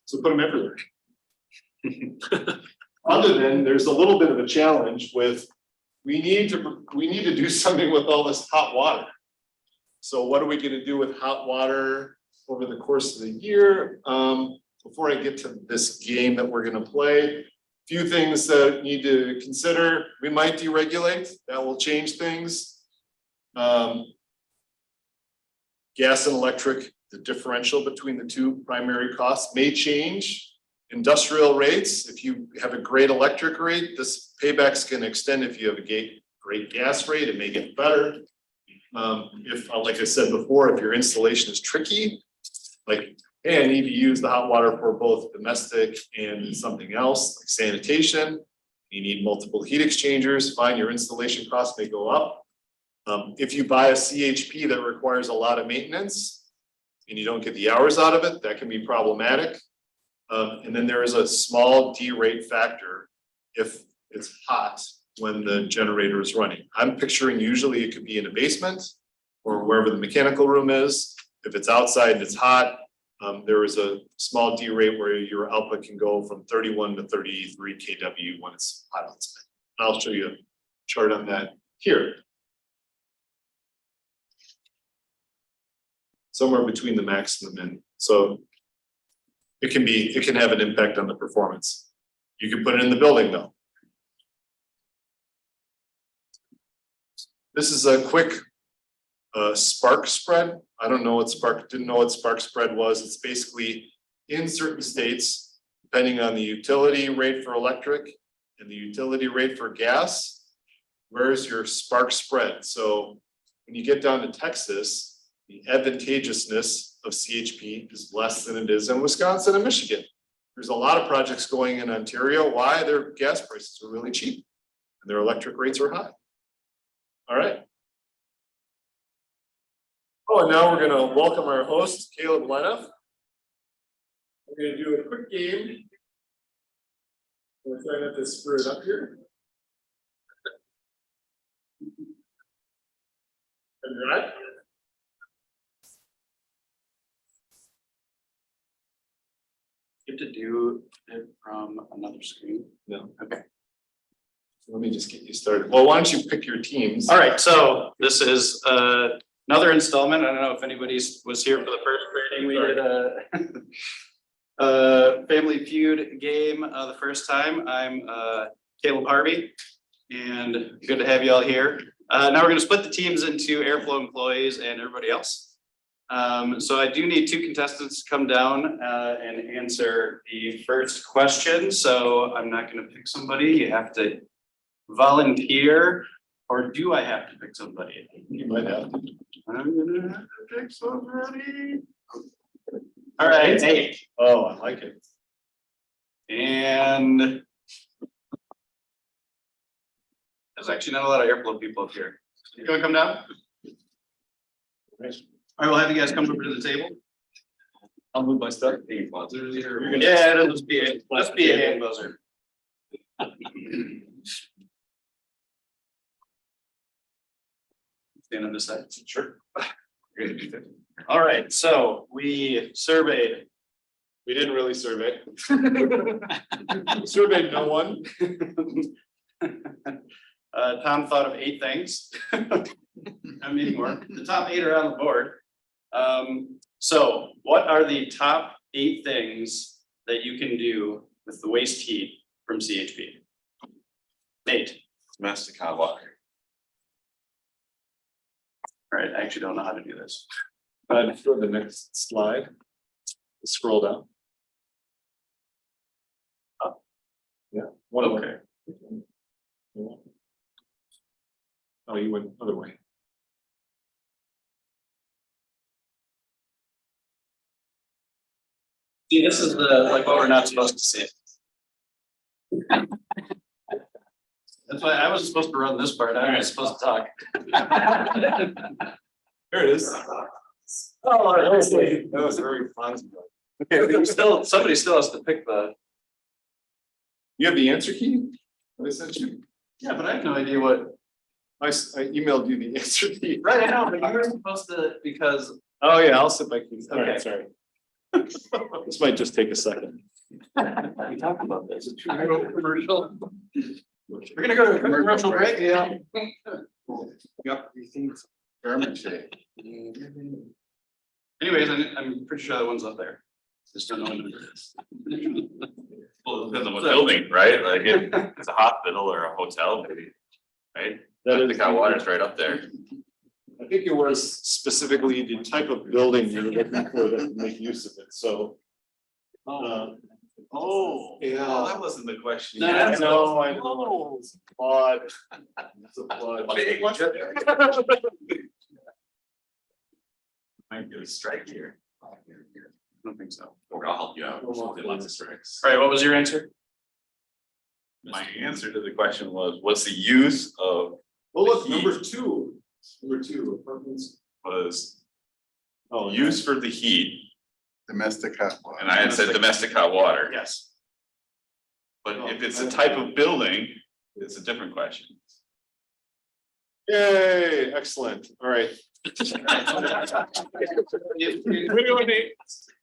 [SPEAKER 1] So put them everywhere. Other than there's a little bit of a challenge with we need to do something with all this hot water. So what are we going to do with hot water over the course of the year? Before I get to this game that we're going to play, a few things that you need to consider. We might deregulate. That will change things. Gas and electric, the differential between the two primary costs may change. Industrial rates, if you have a great electric rate, this payback's going to extend. If you have a great gas rate, it may get better. If, like I said before, if your installation is tricky, like, hey, I need to use the hot water for both domestic and something else, like sanitation, you need multiple heat exchangers, fine, your installation costs may go up. If you buy a CHP that requires a lot of maintenance and you don't get the hours out of it, that can be problematic. And then there is a small derate factor if it's hot when the generator is running. I'm picturing usually it could be in a basement or wherever the mechanical room is. If it's outside and it's hot, There is a small derate where your output can go from 31 to 33 kW when it's hot outside. I'll show you a chart on that here. Somewhere between the max and the min. So it can have an impact on the performance. You can put it in the building though. This is a quick spark spread. I didn't know what spark spread was. It's basically in certain states, depending on the utility rate for electric and the utility rate for gas, where's your spark spread? So when you get down to Texas, the advantageousness of CHP is less than it is in Wisconsin and Michigan. There's a lot of projects going in Ontario. Why? Their gas prices are really cheap and their electric rates are high. All right. Oh, and now we're gonna welcome our host, Caleb Lenoff. We're gonna do a quick game. We're trying not to screw it up here. And right.
[SPEAKER 9] You have to do it from another screen.
[SPEAKER 1] No.
[SPEAKER 9] Okay.
[SPEAKER 1] Let me just get you started. Well, why don't you pick your teams?
[SPEAKER 9] All right, so this is another installment. I don't know if anybody was here for the first training. We did a Family Feud game the first time. I'm Caleb Harvey, and good to have you all here. Now we're going to split the teams into airflow employees and everybody else. So I do need 2 contestants to come down and answer the first question. So I'm not going to pick somebody. You have to volunteer, or do I have to pick somebody?
[SPEAKER 1] You might have.
[SPEAKER 9] I'm gonna have to pick somebody. All right, hey,
[SPEAKER 1] Oh, I like it.
[SPEAKER 9] and there's actually not a lot of airflow people up here. You gonna come down? I will have you guys come over to the table.
[SPEAKER 1] I'll move my stuff.
[SPEAKER 9] Yeah, it'll just be a hand buzzer. Stand on this side.
[SPEAKER 1] Sure.
[SPEAKER 9] All right, so we surveyed.
[SPEAKER 1] We didn't really survey. Surveyed no one.
[SPEAKER 9] Tom thought of 8 things. I mean, more. The top 8 are on the board. So what are the top 8 things that you can do with the waste heat from CHP? 8.
[SPEAKER 3] Domestic hot water.
[SPEAKER 9] All right, I actually don't know how to do this.
[SPEAKER 1] For the next slide, scroll down. Up. Yeah. One more.
[SPEAKER 9] Okay.
[SPEAKER 1] Oh, you went other way.
[SPEAKER 9] See, this is like what we're not supposed to see. That's why I wasn't supposed to run this part. I was supposed to talk.
[SPEAKER 1] There it is.
[SPEAKER 9] Oh,
[SPEAKER 1] That was very fun.
[SPEAKER 9] okay, but somebody still has to pick the.
[SPEAKER 1] You have the answer key? What I sent you?
[SPEAKER 9] Yeah, but I have no idea what.
[SPEAKER 1] I emailed you the answer key.
[SPEAKER 9] Right, I know, but you were supposed to, because.
[SPEAKER 1] Oh, yeah, I'll sit back. All
[SPEAKER 9] Okay.
[SPEAKER 1] right, sorry. This might just take a second.
[SPEAKER 9] We talked about this. Commercial. We're gonna go to a commercial break. Yeah.
[SPEAKER 6] Yep, you think it's German shape.
[SPEAKER 9] Anyways, I'm pretty sure that one's up there. Just don't know what it is.
[SPEAKER 3] Well, it depends on what building, right? Like if it's a hospital or a hotel, maybe, right? Domestic hot water's right up there.
[SPEAKER 1] I think it was specifically the type of building you're looking for that would make use of it, so.
[SPEAKER 3] Oh,
[SPEAKER 1] Yeah.
[SPEAKER 3] well, that wasn't the question.
[SPEAKER 9] No,
[SPEAKER 1] I know. It's a plot. It's a plot.
[SPEAKER 3] Big. Might get a strike here.
[SPEAKER 9] I don't think so.
[SPEAKER 3] Or I'll help you out. There's lots of strikes.
[SPEAKER 9] All right, what was your answer?
[SPEAKER 3] My answer to the question was, what's the use of,
[SPEAKER 1] Well, look, number two, apartments.
[SPEAKER 3] was
[SPEAKER 1] Oh,
[SPEAKER 3] use for the heat,
[SPEAKER 6] Domestic hot water.
[SPEAKER 3] and I had said domestic hot water.
[SPEAKER 9] Yes.
[SPEAKER 3] But if it's a type of building, it's a different question.
[SPEAKER 1] Yay, excellent, all right.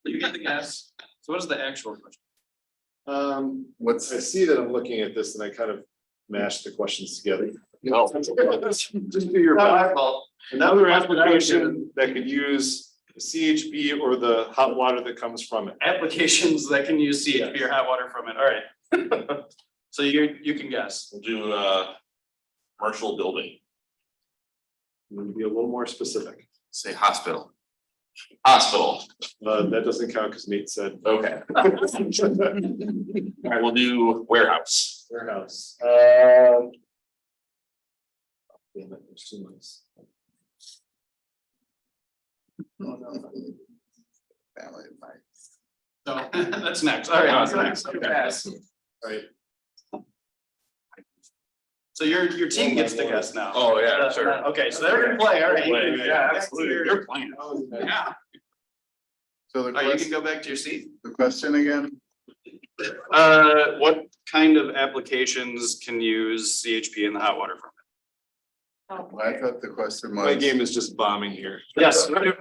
[SPEAKER 5] You get the guess. So what is the actual question?
[SPEAKER 6] What's
[SPEAKER 1] I see that I'm looking at this and I kind of mashed the questions together.
[SPEAKER 3] No.
[SPEAKER 1] Just do your best. Another application that could use CHP or the hot water that comes from it.
[SPEAKER 5] Applications that can use CHP or hot water from it, all right. So you can guess.
[SPEAKER 3] We'll do commercial building,
[SPEAKER 1] Maybe be a little more specific.
[SPEAKER 3] say hospital. Hospital,
[SPEAKER 1] That doesn't count because Nate said.
[SPEAKER 3] okay. All right, we'll do warehouse.
[SPEAKER 1] Warehouse. Damn it, there's too much.
[SPEAKER 6] family advice?
[SPEAKER 5] So that's next, all right, that's next. Pass.
[SPEAKER 1] Right.
[SPEAKER 5] So your team gets to guess now.
[SPEAKER 3] Oh, yeah, sure.
[SPEAKER 5] Okay, so they're gonna play, all right.
[SPEAKER 3] Play,
[SPEAKER 5] Yeah,
[SPEAKER 3] absolutely. You're playing.
[SPEAKER 5] Yeah,
[SPEAKER 6] So the
[SPEAKER 5] all right, you can
[SPEAKER 6] question,
[SPEAKER 5] go back to your seat.
[SPEAKER 6] the question again?
[SPEAKER 5] What kind of applications can use CHP in the hot water from?
[SPEAKER 6] Well, I thought the question
[SPEAKER 1] My
[SPEAKER 6] was,
[SPEAKER 1] game is just bombing here.
[SPEAKER 5] Yes, we're doing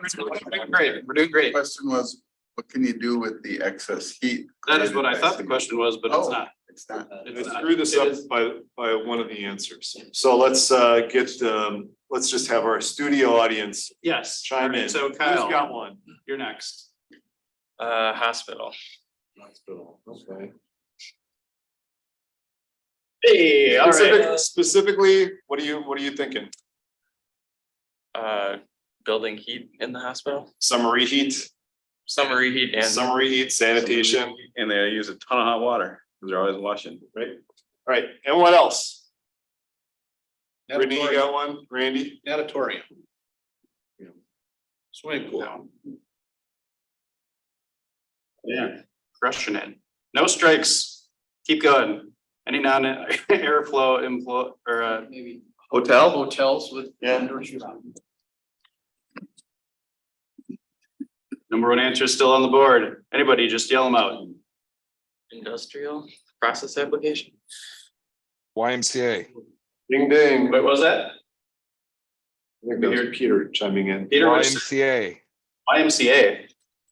[SPEAKER 5] great, we're doing
[SPEAKER 6] the
[SPEAKER 5] great.
[SPEAKER 6] question was, what can you do with the excess heat?
[SPEAKER 5] That is what I thought the question was, but it's
[SPEAKER 6] Oh.
[SPEAKER 5] not.
[SPEAKER 6] It's not.
[SPEAKER 1] I screwed this up by one of the answers. So let's let's just have our studio audience
[SPEAKER 5] Yes.
[SPEAKER 1] chime in.
[SPEAKER 5] So
[SPEAKER 1] Who's
[SPEAKER 5] Kyle,
[SPEAKER 1] got one?
[SPEAKER 5] you're next.
[SPEAKER 10] Hospital.
[SPEAKER 1] Hospital, okay.
[SPEAKER 5] Hey, all right.
[SPEAKER 1] Specifically, what are you thinking?
[SPEAKER 10] Building heat in the hospital,
[SPEAKER 1] Summer reheat,
[SPEAKER 10] summer reheat and.
[SPEAKER 1] summer reheat, sanitation,
[SPEAKER 3] And they use a ton of hot water, because they're always washing.
[SPEAKER 1] right? All right, and what else? Brittany, you
[SPEAKER 4] Natatorium.
[SPEAKER 1] got one? Randy?
[SPEAKER 4] Natatorium. Swimming pool.
[SPEAKER 5] Yeah, crushing it. No strikes. Keep going. Any non-airflow inflow or maybe
[SPEAKER 3] Hotel?
[SPEAKER 5] hotels with.
[SPEAKER 3] Yeah.
[SPEAKER 5] Number one answer is still on the board. Anybody, just yell them out.
[SPEAKER 10] Industrial process application.
[SPEAKER 8] YMCA.
[SPEAKER 1] Ding ding.
[SPEAKER 5] Wait, what was that?
[SPEAKER 1] I think that was Peter chiming in.
[SPEAKER 5] Peter was
[SPEAKER 8] YMCA.
[SPEAKER 5] YMCA.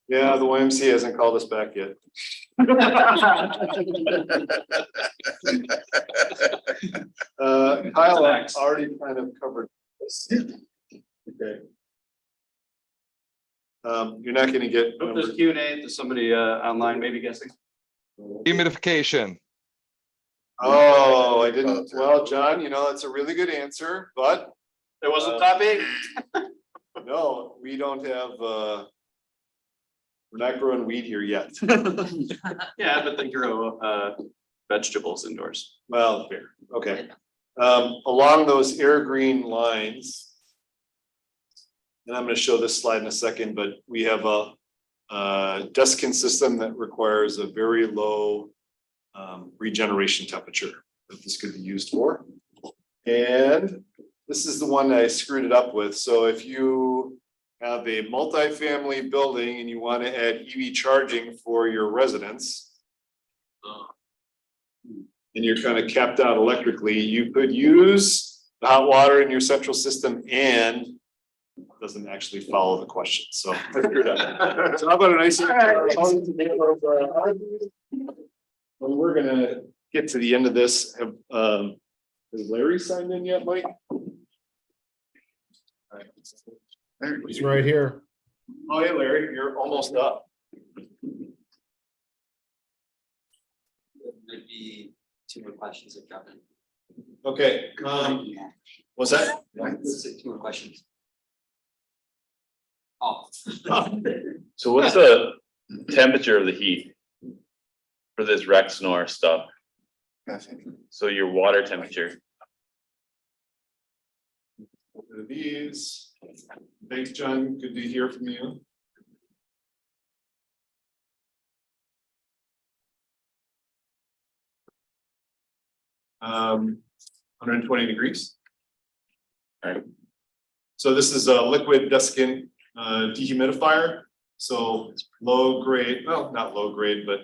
[SPEAKER 1] Yeah, the YMCA hasn't called us back yet. Kyle
[SPEAKER 5] Next.
[SPEAKER 1] already kind of covered this. Okay. You're not gonna get.
[SPEAKER 5] Hope there's Q&A to somebody online maybe guessing.
[SPEAKER 8] Humidification.
[SPEAKER 1] Oh, I didn't, well, John, that's a really good answer, but
[SPEAKER 5] There wasn't top eight.
[SPEAKER 1] no, we don't have, we're not growing weed here yet.
[SPEAKER 5] Yeah, but they grow vegetables indoors.
[SPEAKER 1] Well, fair, okay. Along those air green lines. And I'm gonna show this slide in a second, but we have a desiccant system that requires a very low regeneration temperature that this could be used for. And this is the one that I screwed it up with. So if you have a multifamily building and you want to add EV charging for your residents, and you're kind of capped out electrically, you could use the hot water in your central system and doesn't actually follow the question, so. I screwed up. So how about a nice. When we're gonna get to the end of this, has Larry signed in yet, Mike?
[SPEAKER 4] He's right here.
[SPEAKER 1] Oh, hey Larry, you're almost up.
[SPEAKER 11] There'd be 2 more questions that come in.
[SPEAKER 1] Okay, what's that?
[SPEAKER 11] 2 more questions. Oh.
[SPEAKER 3] So what's the temperature of the heat? For this Rexnor stuff, so your water temperature.
[SPEAKER 1] Look at these. Thanks, John. Good to hear from you. Um, 120 degrees. All right. So this is a liquid desiccant dehumidifier. So low grade, well, not low grade, but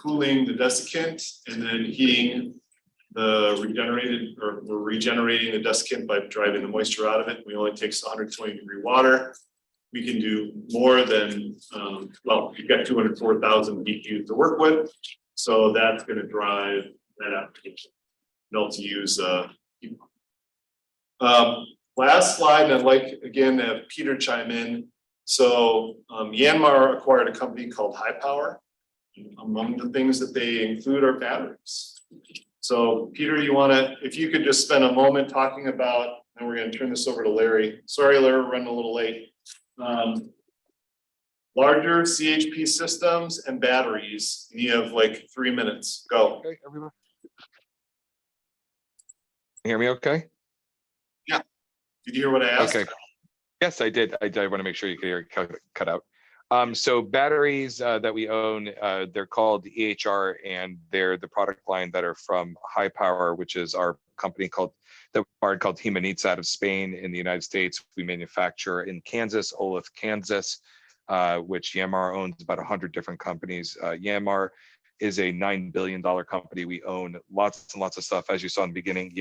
[SPEAKER 1] cooling the desiccant and then heating the we're regenerating the desiccant by driving the moisture out of it. We only take 120 degree water. we can do more than, well, you've got 204,000 BTUs to work with. So that's gonna drive that application. LTUs, last slide, and I'd like, again, to have Peter chime in. So, Yanmar acquired a company called High Power. Among the things that they include are batteries. So, Peter, you wanna, if you could just spend a moment talking about, and we're gonna turn this over to Larry. Sorry, Larry, we're running a little late. Larger CHP systems and batteries. You have like 3 minutes. Go.
[SPEAKER 8] Okay, everyone. Hear me okay?
[SPEAKER 1] Did you hear what I asked?
[SPEAKER 8] Okay. Yes, I did. I want to make sure you could hear it cut out. So batteries that we own, they're called EHR, and they're the product line that are from High Power, which is our company called Jimenitza out of Spain. In the United States, we manufacture in Kansas, Olaf, Kansas, which Yanmar owns about 100 different companies. Yanmar is a $9 billion company. We own lots and lots of stuff. As you saw in the beginning,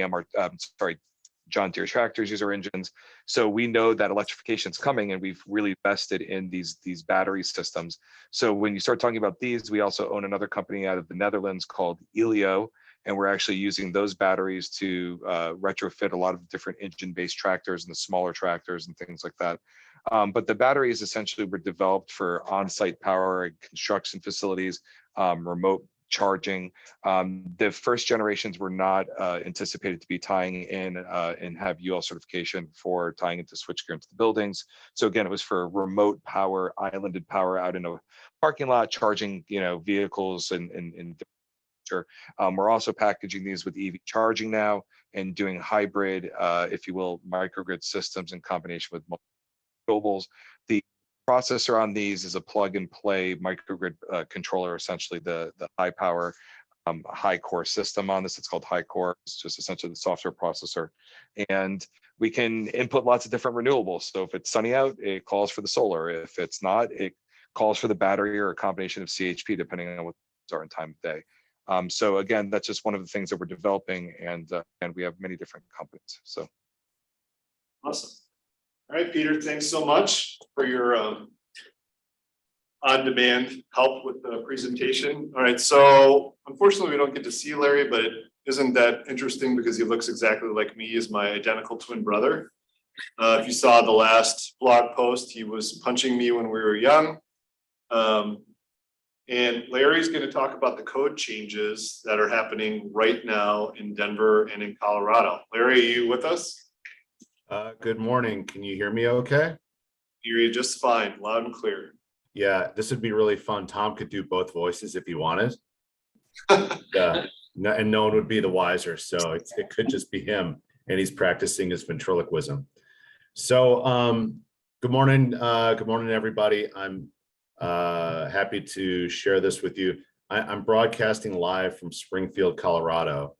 [SPEAKER 8] John Deere tractors use our engines. So we know that electrification is coming, and we've really invested in these battery systems. So when you start talking about these, we also own another company out of the Netherlands called Elio, and we're actually using those batteries to retrofit a lot of different engine-based tractors and the smaller tractors and things like that. But the batteries essentially were developed for on-site power and construction facilities, remote charging. The first generations were not anticipated to be tying in and have UL certification for tying into switchgear into the buildings. So again, it was for remote power, islanded power out in a parking lot, charging vehicles and we're also packaging these with EV charging now and doing hybrid, if you will, microgrid systems in combination with renewables. The processor on these is a plug and play microgrid controller, essentially the high power high core system on this. It's called high core. It's just essentially the software processor, and we can input lots of different renewables. So if it's sunny out, it calls for the solar. If it's not, it calls for the battery or a combination of CHP, depending on what are in time of day. So again, that's just one of the things that we're developing, and we have many different companies. So
[SPEAKER 1] awesome. All right, Peter, thanks so much for your on-demand help with the presentation. All right, so unfortunately we don't get to see Larry, but isn't that interesting because he looks exactly like me as my identical twin brother. If you saw the last blog post, he was punching me when we were young. And Larry's going to talk about the code changes that are happening right now in Denver and in Colorado. Larry, are you with us?
[SPEAKER 4] Good morning. Can you hear me okay?
[SPEAKER 1] Hear you just fine, loud and clear.
[SPEAKER 4] Yeah, this would be really fun. Tom could do both voices if he wanted. And no one would be the wiser. So it could just be him, and he's practicing his ventriloquism. So good morning, everybody. I'm happy to share this with you. I'm broadcasting live from Springfield, Colorado.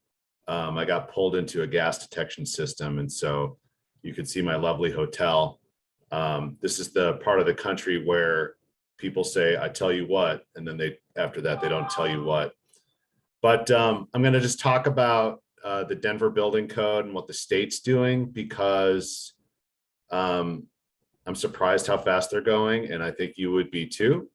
[SPEAKER 4] I got pulled into a gas detection system, and so you could see my lovely hotel. This is the part of the country where people say, I tell you what, and then after that, they don't tell you what. But I'm going to just talk about the Denver building code and what the state's doing, because I'm surprised how fast they're going, and I think you would be too.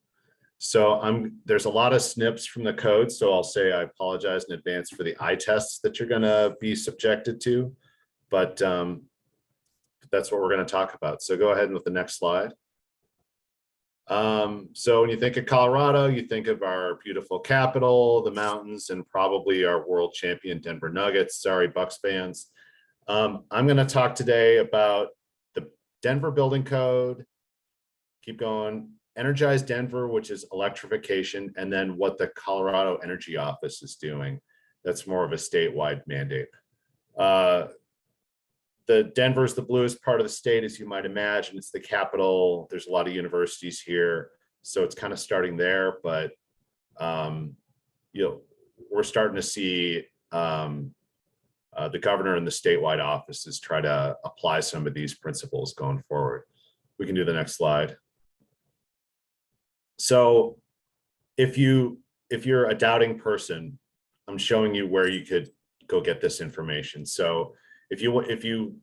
[SPEAKER 4] So there's a lot of snips from the code, so I'll say I apologize in advance for the eye tests that you're going to be subjected to, but that's what we're going to talk about. So go ahead with the next slide. So when you think of Colorado, you think of our beautiful capital, the mountains, and probably our world champion Denver Nuggets. Sorry, Bucks fans. I'm going to talk today about the Denver building code. Keep going. Energize Denver, which is electrification, and then what the Colorado Energy Office is doing. That's more of a statewide mandate. The Denver's the bluest part of the state, as you might imagine. It's the capital. There's a lot of universities here, so it's kind of starting there. But we're starting to see the governor and the statewide offices try to apply some of these principles going forward. We can do the next slide. So, if you're a doubting person, I'm showing you where you could go get this information. So if you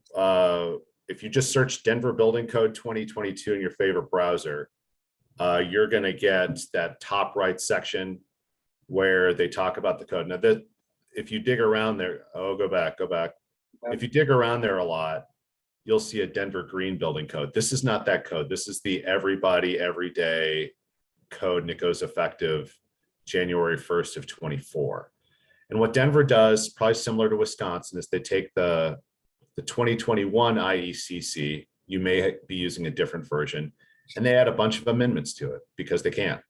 [SPEAKER 4] if you just search Denver Building Code 2022 in your favorite browser, you're going to get that top right section where they talk about the code. Now that if you dig around there, go back. If you dig around there a lot, you'll see a Denver Green Building Code. This is not that code. This is the everybody, every day code, and it goes effective January 1st of 24. And what Denver does, probably similar to Wisconsin, is they take the 2021 IECC, you may be using a different version, and they add a bunch of amendments to it because they can.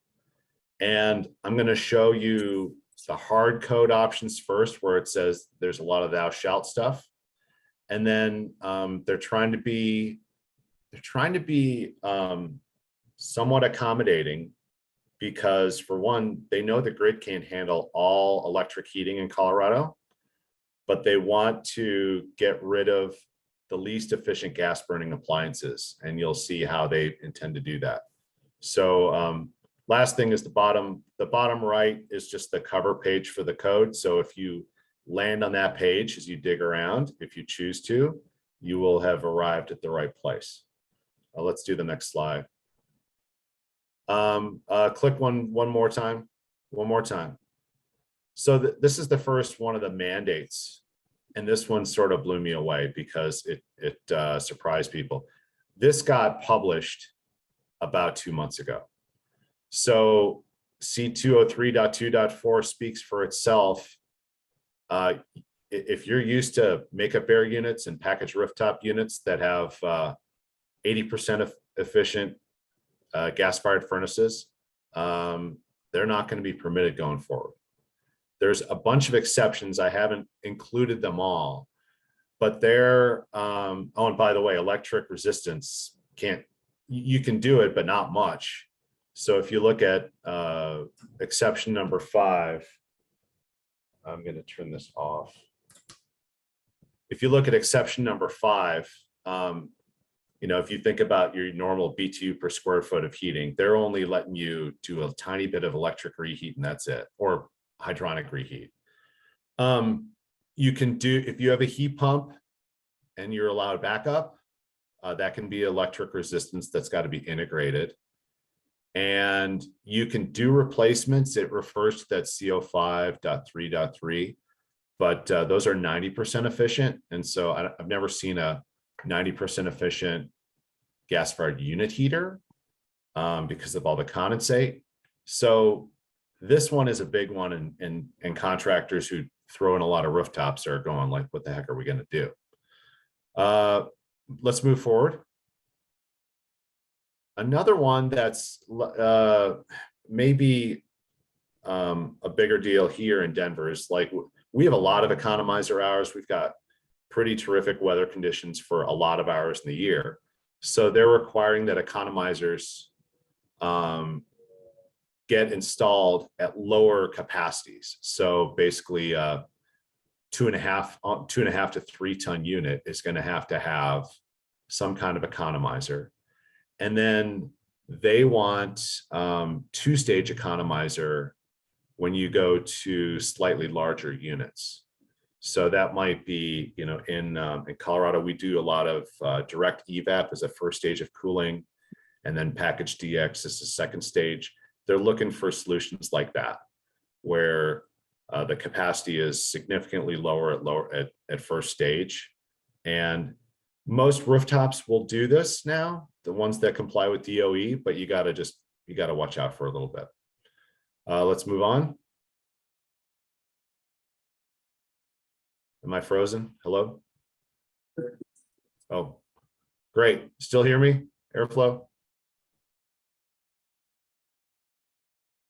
[SPEAKER 4] And I'm going to show you the hard code options first, where it says there's a lot of thou shalt stuff. And then they're trying to be somewhat accommodating, because for one, they know the grid can't handle all electric heating in Colorado, but they want to get rid of the least efficient gas burning appliances, and you'll see how they intend to do that. So last thing is the bottom right is just the cover page for the code. So if you land on that page as you dig around, if you choose to, you will have arrived at the right place. Let's do the next slide. Click one more time. So this is the first one of the mandates, and this one sort of blew me away because it surprised people. This got published about 2 months ago. So C203.2.4 speaks for itself. If you're used to makeup air units and packaged rooftop units that have 80% efficient gas-fired furnaces, they're not going to be permitted going forward. There's a bunch of exceptions. I haven't included them all, but they're, oh, and by the way, electric resistance you can do it, but not much. So if you look at exception number 5, I'm going to turn this off. If you look at exception number 5, if you think about your normal BTU per square foot of heating, they're only letting you do a tiny bit of electric reheat and that's it, or hydronic reheat. You can do, if you have a heat pump and you're allowed backup, that can be electric resistance that's got to be integrated. And you can do replacements. It refers to that CO5.3.3, but those are 90% efficient. And so I've never seen a 90% efficient gas-fired unit heater because of all the condensate. So this one is a big one, and contractors who throw in a lot of rooftops are going like, what the heck are we going to do? Let's move forward. Another one that's maybe a bigger deal here in Denver is like, we have a lot of economizer hours. We've got pretty terrific weather conditions for a lot of hours in the year. So they're requiring that economizers get installed at lower capacities. So basically 2.5 to 3 ton unit is going to have some kind of economizer. And then they want 2-stage economizer when you go to slightly larger units. So that might be, in Colorado, we do a lot of direct evap as a first stage of cooling, and then package DX as the second stage. They're looking for solutions like that, where the capacity is significantly lower at first stage. And most rooftops will do this now, the ones that comply with DOE, but you gotta watch out for a little bit. Let's move on. Am I frozen? Hello? Oh, great. Still hear me? Airflow?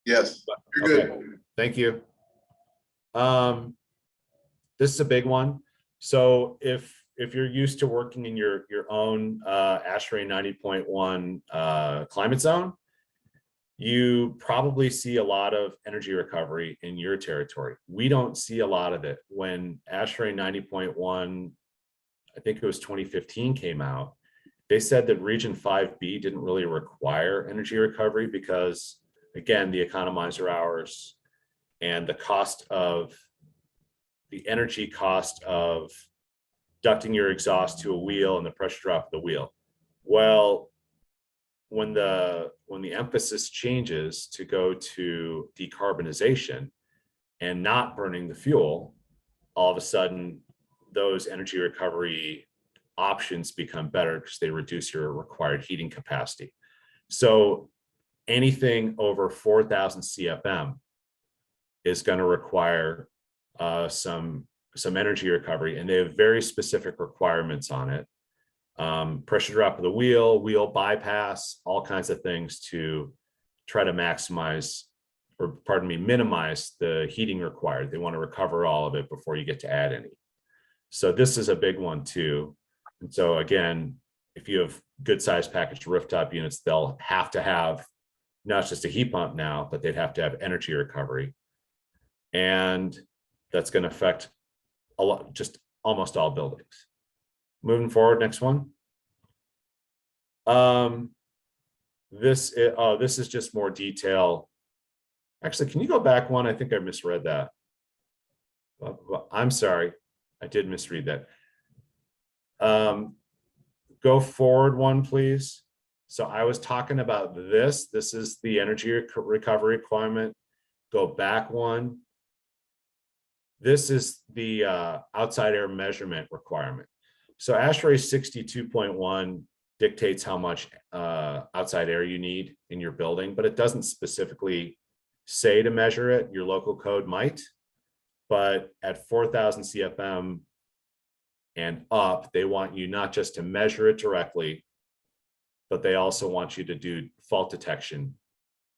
[SPEAKER 1] Yes, you're
[SPEAKER 4] Okay.
[SPEAKER 1] good.
[SPEAKER 4] Thank you. This is a big one. So if you're used to working in your own ASHRAE 90.1 climate zone, you probably see a lot of energy recovery in your territory. We don't see a lot of it. When ASHRAE 90.1, I think it was 2015, came out, they said that Region 5B didn't really require energy recovery because, again, the economizer hours and the energy cost of ducting your exhaust to a wheel and the pressure drop of the wheel. Well, when the emphasis changes to go to decarbonization and not burning the fuel, all of a sudden those energy recovery options become better because they reduce your required heating capacity. So anything over 4,000 CFM is going to require some energy recovery, and they have very specific requirements on it. Pressure drop of the wheel bypass, all kinds of things to try to minimize the heating required. They want to recover all of it before you get to add any. So this is a big one too. And so again, if you have good sized packaged rooftop units, they'll have to have not just a heat pump now, but they'd have to have energy recovery. And that's going to affect a lot, just almost all buildings. Moving forward, next one. This is just more detail. Actually, can you go back one? I think I misread that. I'm sorry, I did misread that. Go forward one, please. So I was talking about this. This is the energy recovery requirement. Go back one. This is the outside air measurement requirement. So ASHRAE 62.1 dictates how much outside air you need in your building, but it doesn't specifically say to measure it. Your local code might, but at 4,000 CFM and up, they want you not just to measure it directly, but they also want you to do fault detection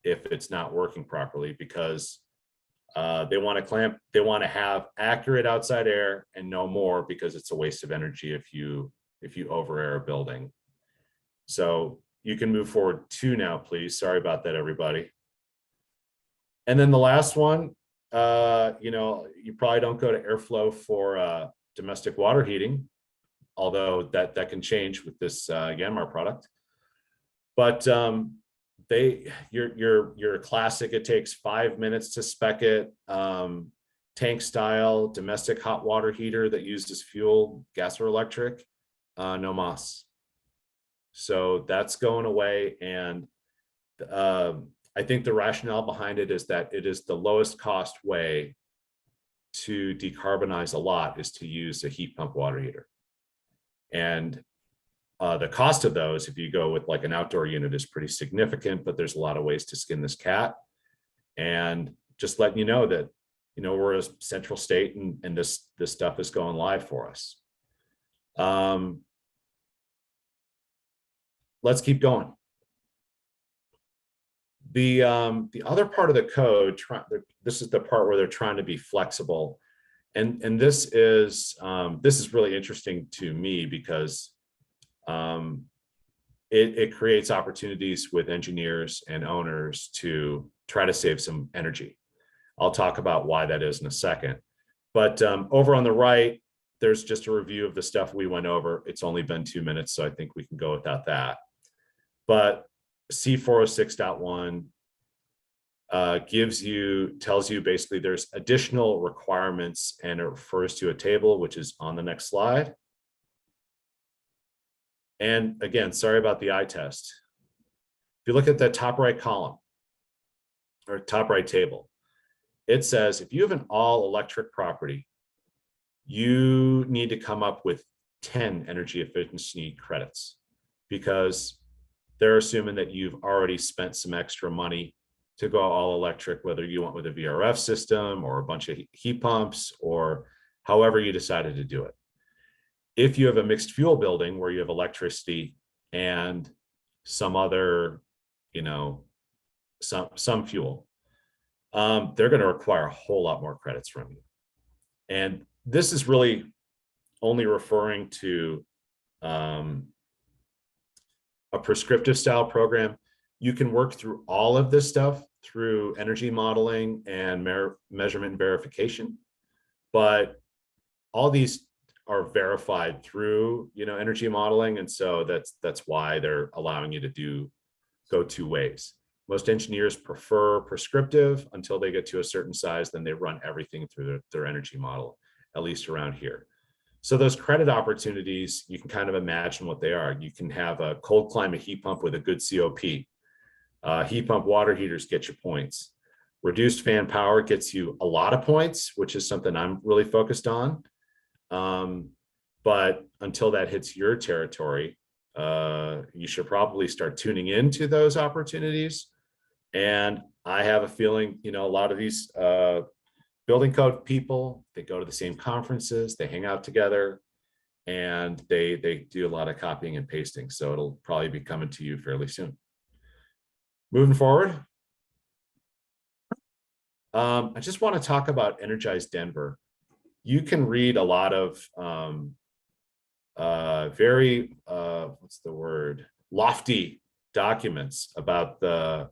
[SPEAKER 4] if it's not working properly, because they want to have accurate outside air and no more, because it's a waste of energy if you over air a building. So you can move forward 2 now, please. Sorry about that, everybody. And then the last one, you probably don't go to airflow for domestic water heating, although that can change with this Yanmar product. But your classic, it takes 5 minutes to spec it, tank style domestic hot water heater that uses fuel, gas or electric, no mas. So that's going away. And I think the rationale behind it is that it is the lowest cost way to decarbonize a lot is to use a heat pump water heater. And the cost of those, if you go with like an outdoor unit, is pretty significant, but there's a lot of ways to skin this cat. And just letting you know that, we're a central state and this stuff is going live for us. Let's keep going. The other part of the code, this is the part where they're trying to be flexible. And this is really interesting to me because it creates opportunities with engineers and owners to try to save some energy. I'll talk about why that is in a second. But over on the right, there's just a review of the stuff we went over. It's only been 2 minutes, so I think we can go without that. But C406.1 tells you basically there's additional requirements, and it refers to a table, which is on the next slide. And again, sorry about the eye test. If you look at the top right column or top right table, it says if you have an all electric property, you need to come up with 10 energy efficiency credits, because they're assuming that you've already spent some extra money to go all electric, whether you went with a VRF system or a bunch of heat pumps or however you decided to do it. If you have a mixed fuel building where you have electricity and some other, some fuel, they're going to require a whole lot more credits from you. And this is really only referring to a prescriptive style program. You can work through all of this stuff through energy modeling and measurement and verification, but all these are verified through energy modeling, and so that's why they're allowing you to go 2 ways. Most engineers prefer prescriptive until they get to a certain size, then they run everything through their energy model, at least around here. So those credit opportunities, you can kind of imagine what they are. You can have a cold climate heat pump with a good COP. Heat pump water heaters get you points. Reduced fan power gets you a lot of points, which is something I'm really focused on. But until that hits your territory, you should probably start tuning into those opportunities. And I have a feeling, a lot of these building code people, they go to the same conferences, they hang out together, and they do a lot of copying and pasting. So it'll probably be coming to you fairly soon. Moving forward, I just want to talk about Energize Denver. You can read a lot of very, what's the word, lofty documents about the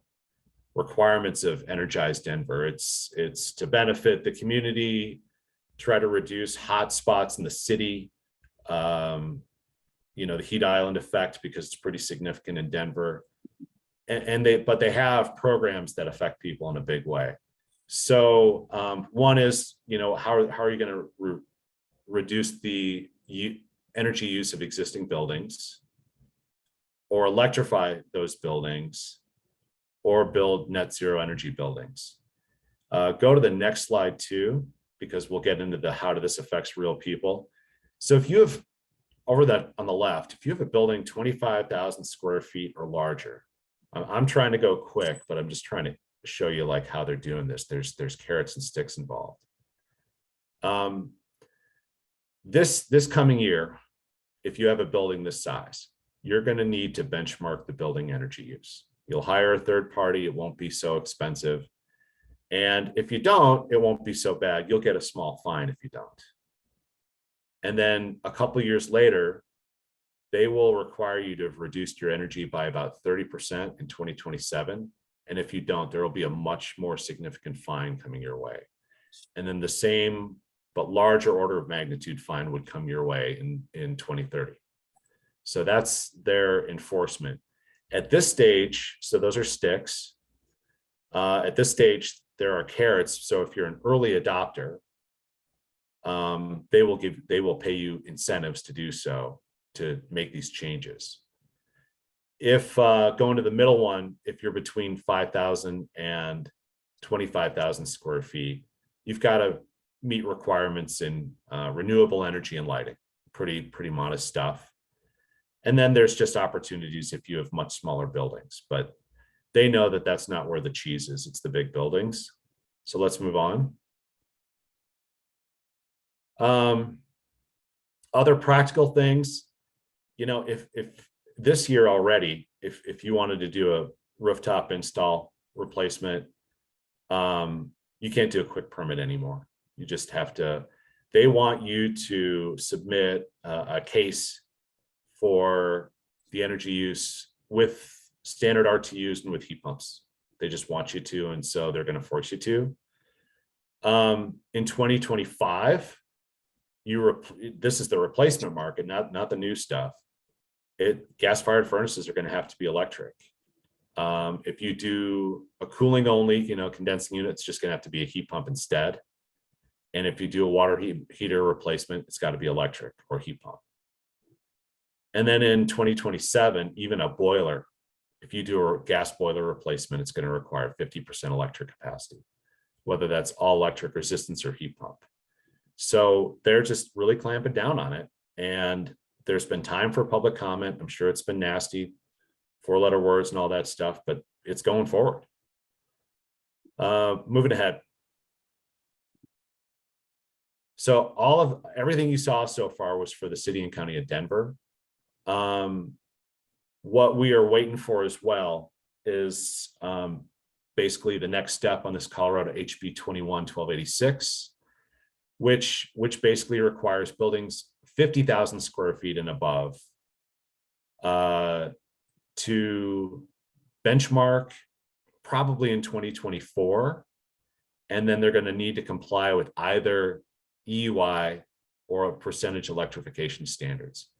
[SPEAKER 4] requirements of Energize Denver. It's to benefit the community, try to reduce hot spots in the city, the heat island effect, because it's pretty significant in Denver. But they have programs that affect people in a big way. So one is, how are you going to reduce the energy use of existing buildings, or electrify those buildings, or build net zero energy buildings. Go to the next slide too, because we'll get into the how this affects real people. So if you have, over that on the left, if you have a building 25,000 square feet or larger, I'm trying to go quick, but I'm just trying to show you like how they're doing this. There's carrots and sticks involved. This coming year, if you have a building this size, you're going to need to benchmark the building energy use. You'll hire a third party. It won't be so expensive. And if you don't, it won't be so bad. You'll get a small fine if you don't. And then a couple of years later, they will require you to have reduced your energy by about 30% in 2027. And if you don't, there will be a much more significant fine coming your way. And then the same but larger order of magnitude fine would come your way in 2030. So that's their enforcement. At this stage, so those are sticks. At this stage, there are carrots. So if you're an early adopter, they will pay you incentives to do so, to make these changes. If going to the middle one, if you're between 5,000 and 25,000 square feet, you've got to meet requirements in renewable energy and lighting. Pretty modest stuff. And then there's just opportunities if you have much smaller buildings, but they know that that's not where the cheese is. It's the big buildings. So let's move on. Other practical things, if this year already, if you wanted to do a rooftop install replacement, you can't do a quick permit anymore. You just have to, they want you to submit a case for the energy use with standard RTUs and with heat pumps. They just want you to, and so they're going to force you to. In 2025, this is the replacement market, not the new stuff. Gas-fired furnaces are going to have to be electric. If you do a cooling only, condensing unit, it's just going to have to be a heat pump instead. And if you do a water heater replacement, it's got to be electric or heat pump. And then in 2027, even a boiler, if you do a gas boiler replacement, it's going to require 50% electric capacity, whether that's all electric resistance or heat pump. So they're just really clamping down on it. And there's been time for public comment. I'm sure it's been nasty, 4-letter words and all that stuff, but it's going forward. Moving ahead. So everything you saw so far was for the city and county of Denver. What we are waiting for as well is basically the next step on this Colorado HB 21-1286, which basically requires buildings 50,000 square feet and above to benchmark probably in 2024. And then they're going to need to comply with either EUI or percentage electrification standards.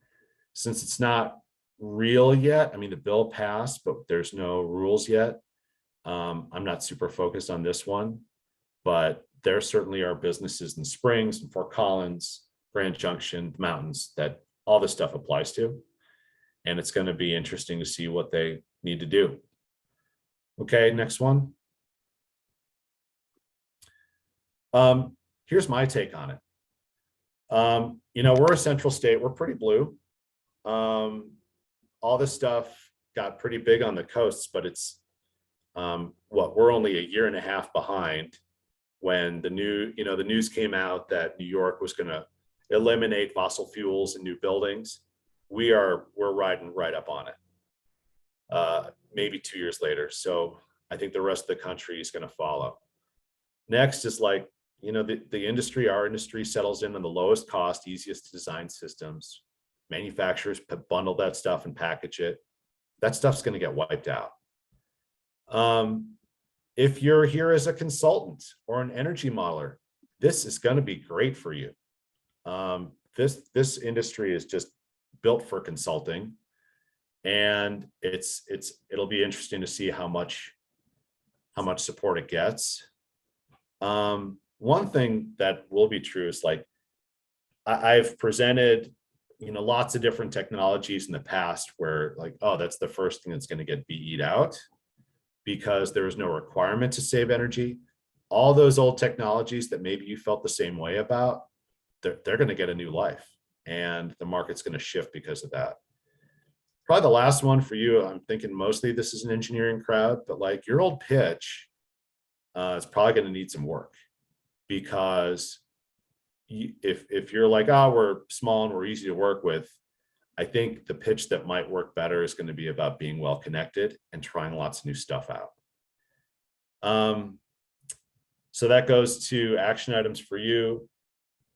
[SPEAKER 4] Since it's not real yet, I mean, the bill passed, but there's no rules yet. I'm not super focused on this one, but there certainly are businesses in Springs and Fort Collins Grand Junction, the mountains, that all this stuff applies to. And it's going to be interesting to see what they need to do. Okay, next one. Here's my take on it. We're a central state, we're pretty blue. All this stuff got pretty big on the coasts, but it's we're only a year and a half behind when the news came out that New York was going to eliminate fossil fuels in new buildings. We're riding right up on it. Maybe 2 years later. So I think the rest of the country is going to follow. Next is like, the industry, our industry settles in on the lowest cost, easiest to design systems. Manufacturers bundle that stuff and package it. That stuff's going to get wiped out. If you're here as a consultant or an energy modeler, this is going to be great for you. This industry is just built for consulting, and it'll be interesting to see how much support it gets. One thing that will be true is like I've presented lots of different technologies in the past where like, oh, that's the first thing that's going to get BE'd out because there is no requirement to save energy. All those old technologies that maybe you felt the same way about, they're going to get a new life, and the market's going to shift because of that. Probably the last one for you, I'm thinking mostly this is an engineering crowd, but like your old pitch is probably going to need some work, because if you're like, oh, we're small and we're easy to work with, I think the pitch that might work better is going to be about being well connected and trying lots of new stuff out. So that goes to action items for you.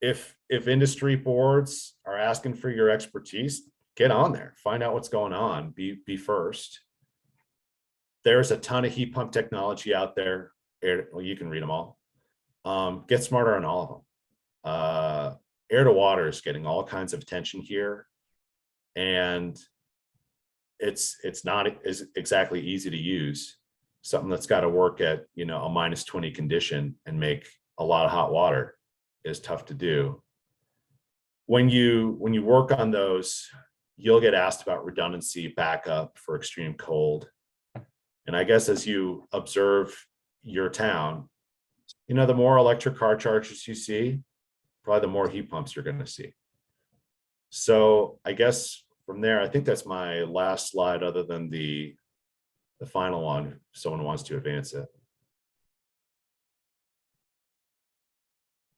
[SPEAKER 4] If industry boards are asking for your expertise, get on there, find out what's going on, be first. There's a ton of heat pump technology out there. Well, you can read them all. Get smarter on all of them. Air to water is getting all kinds of attention here, and it's not exactly easy to use. Something that's got to work at a -20 condition and make a lot of hot water is tough to do. When you work on those, you'll get asked about redundancy, backup for extreme cold. And I guess as you observe your town, the more electric car chargers you see, probably the more heat pumps you're going to see. So I guess from there, I think that's my last slide, other than the final one, if someone wants to advance it.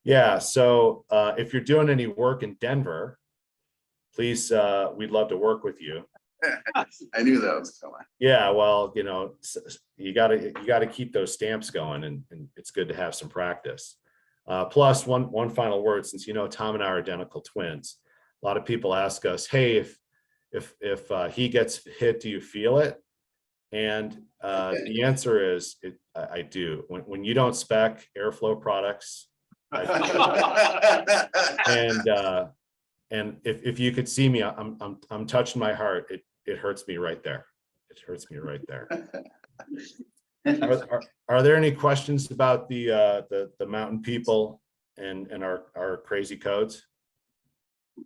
[SPEAKER 4] Yeah, so if you're doing any work in Denver, please, we'd love to work with you.
[SPEAKER 6] I knew that was coming.
[SPEAKER 4] Yeah, well, you gotta keep those stamps going, and it's good to have some practice. Plus, one final word, since Tom and I are identical twins. A lot of people ask us, hey, if he gets hit, do you feel it? And the answer is, I do. When you don't spec airflow products, and if you could see me, I'm touching my heart. It hurts me right there. It hurts me right there. Are there any questions about the mountain people and our crazy codes?
[SPEAKER 1] I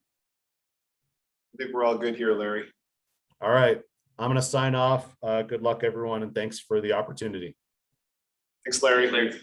[SPEAKER 1] think we're all good here, Larry.
[SPEAKER 4] All right, I'm going to sign off. Good luck, everyone, and thanks for the opportunity.
[SPEAKER 1] Thanks, Larry.
[SPEAKER 6] Thanks.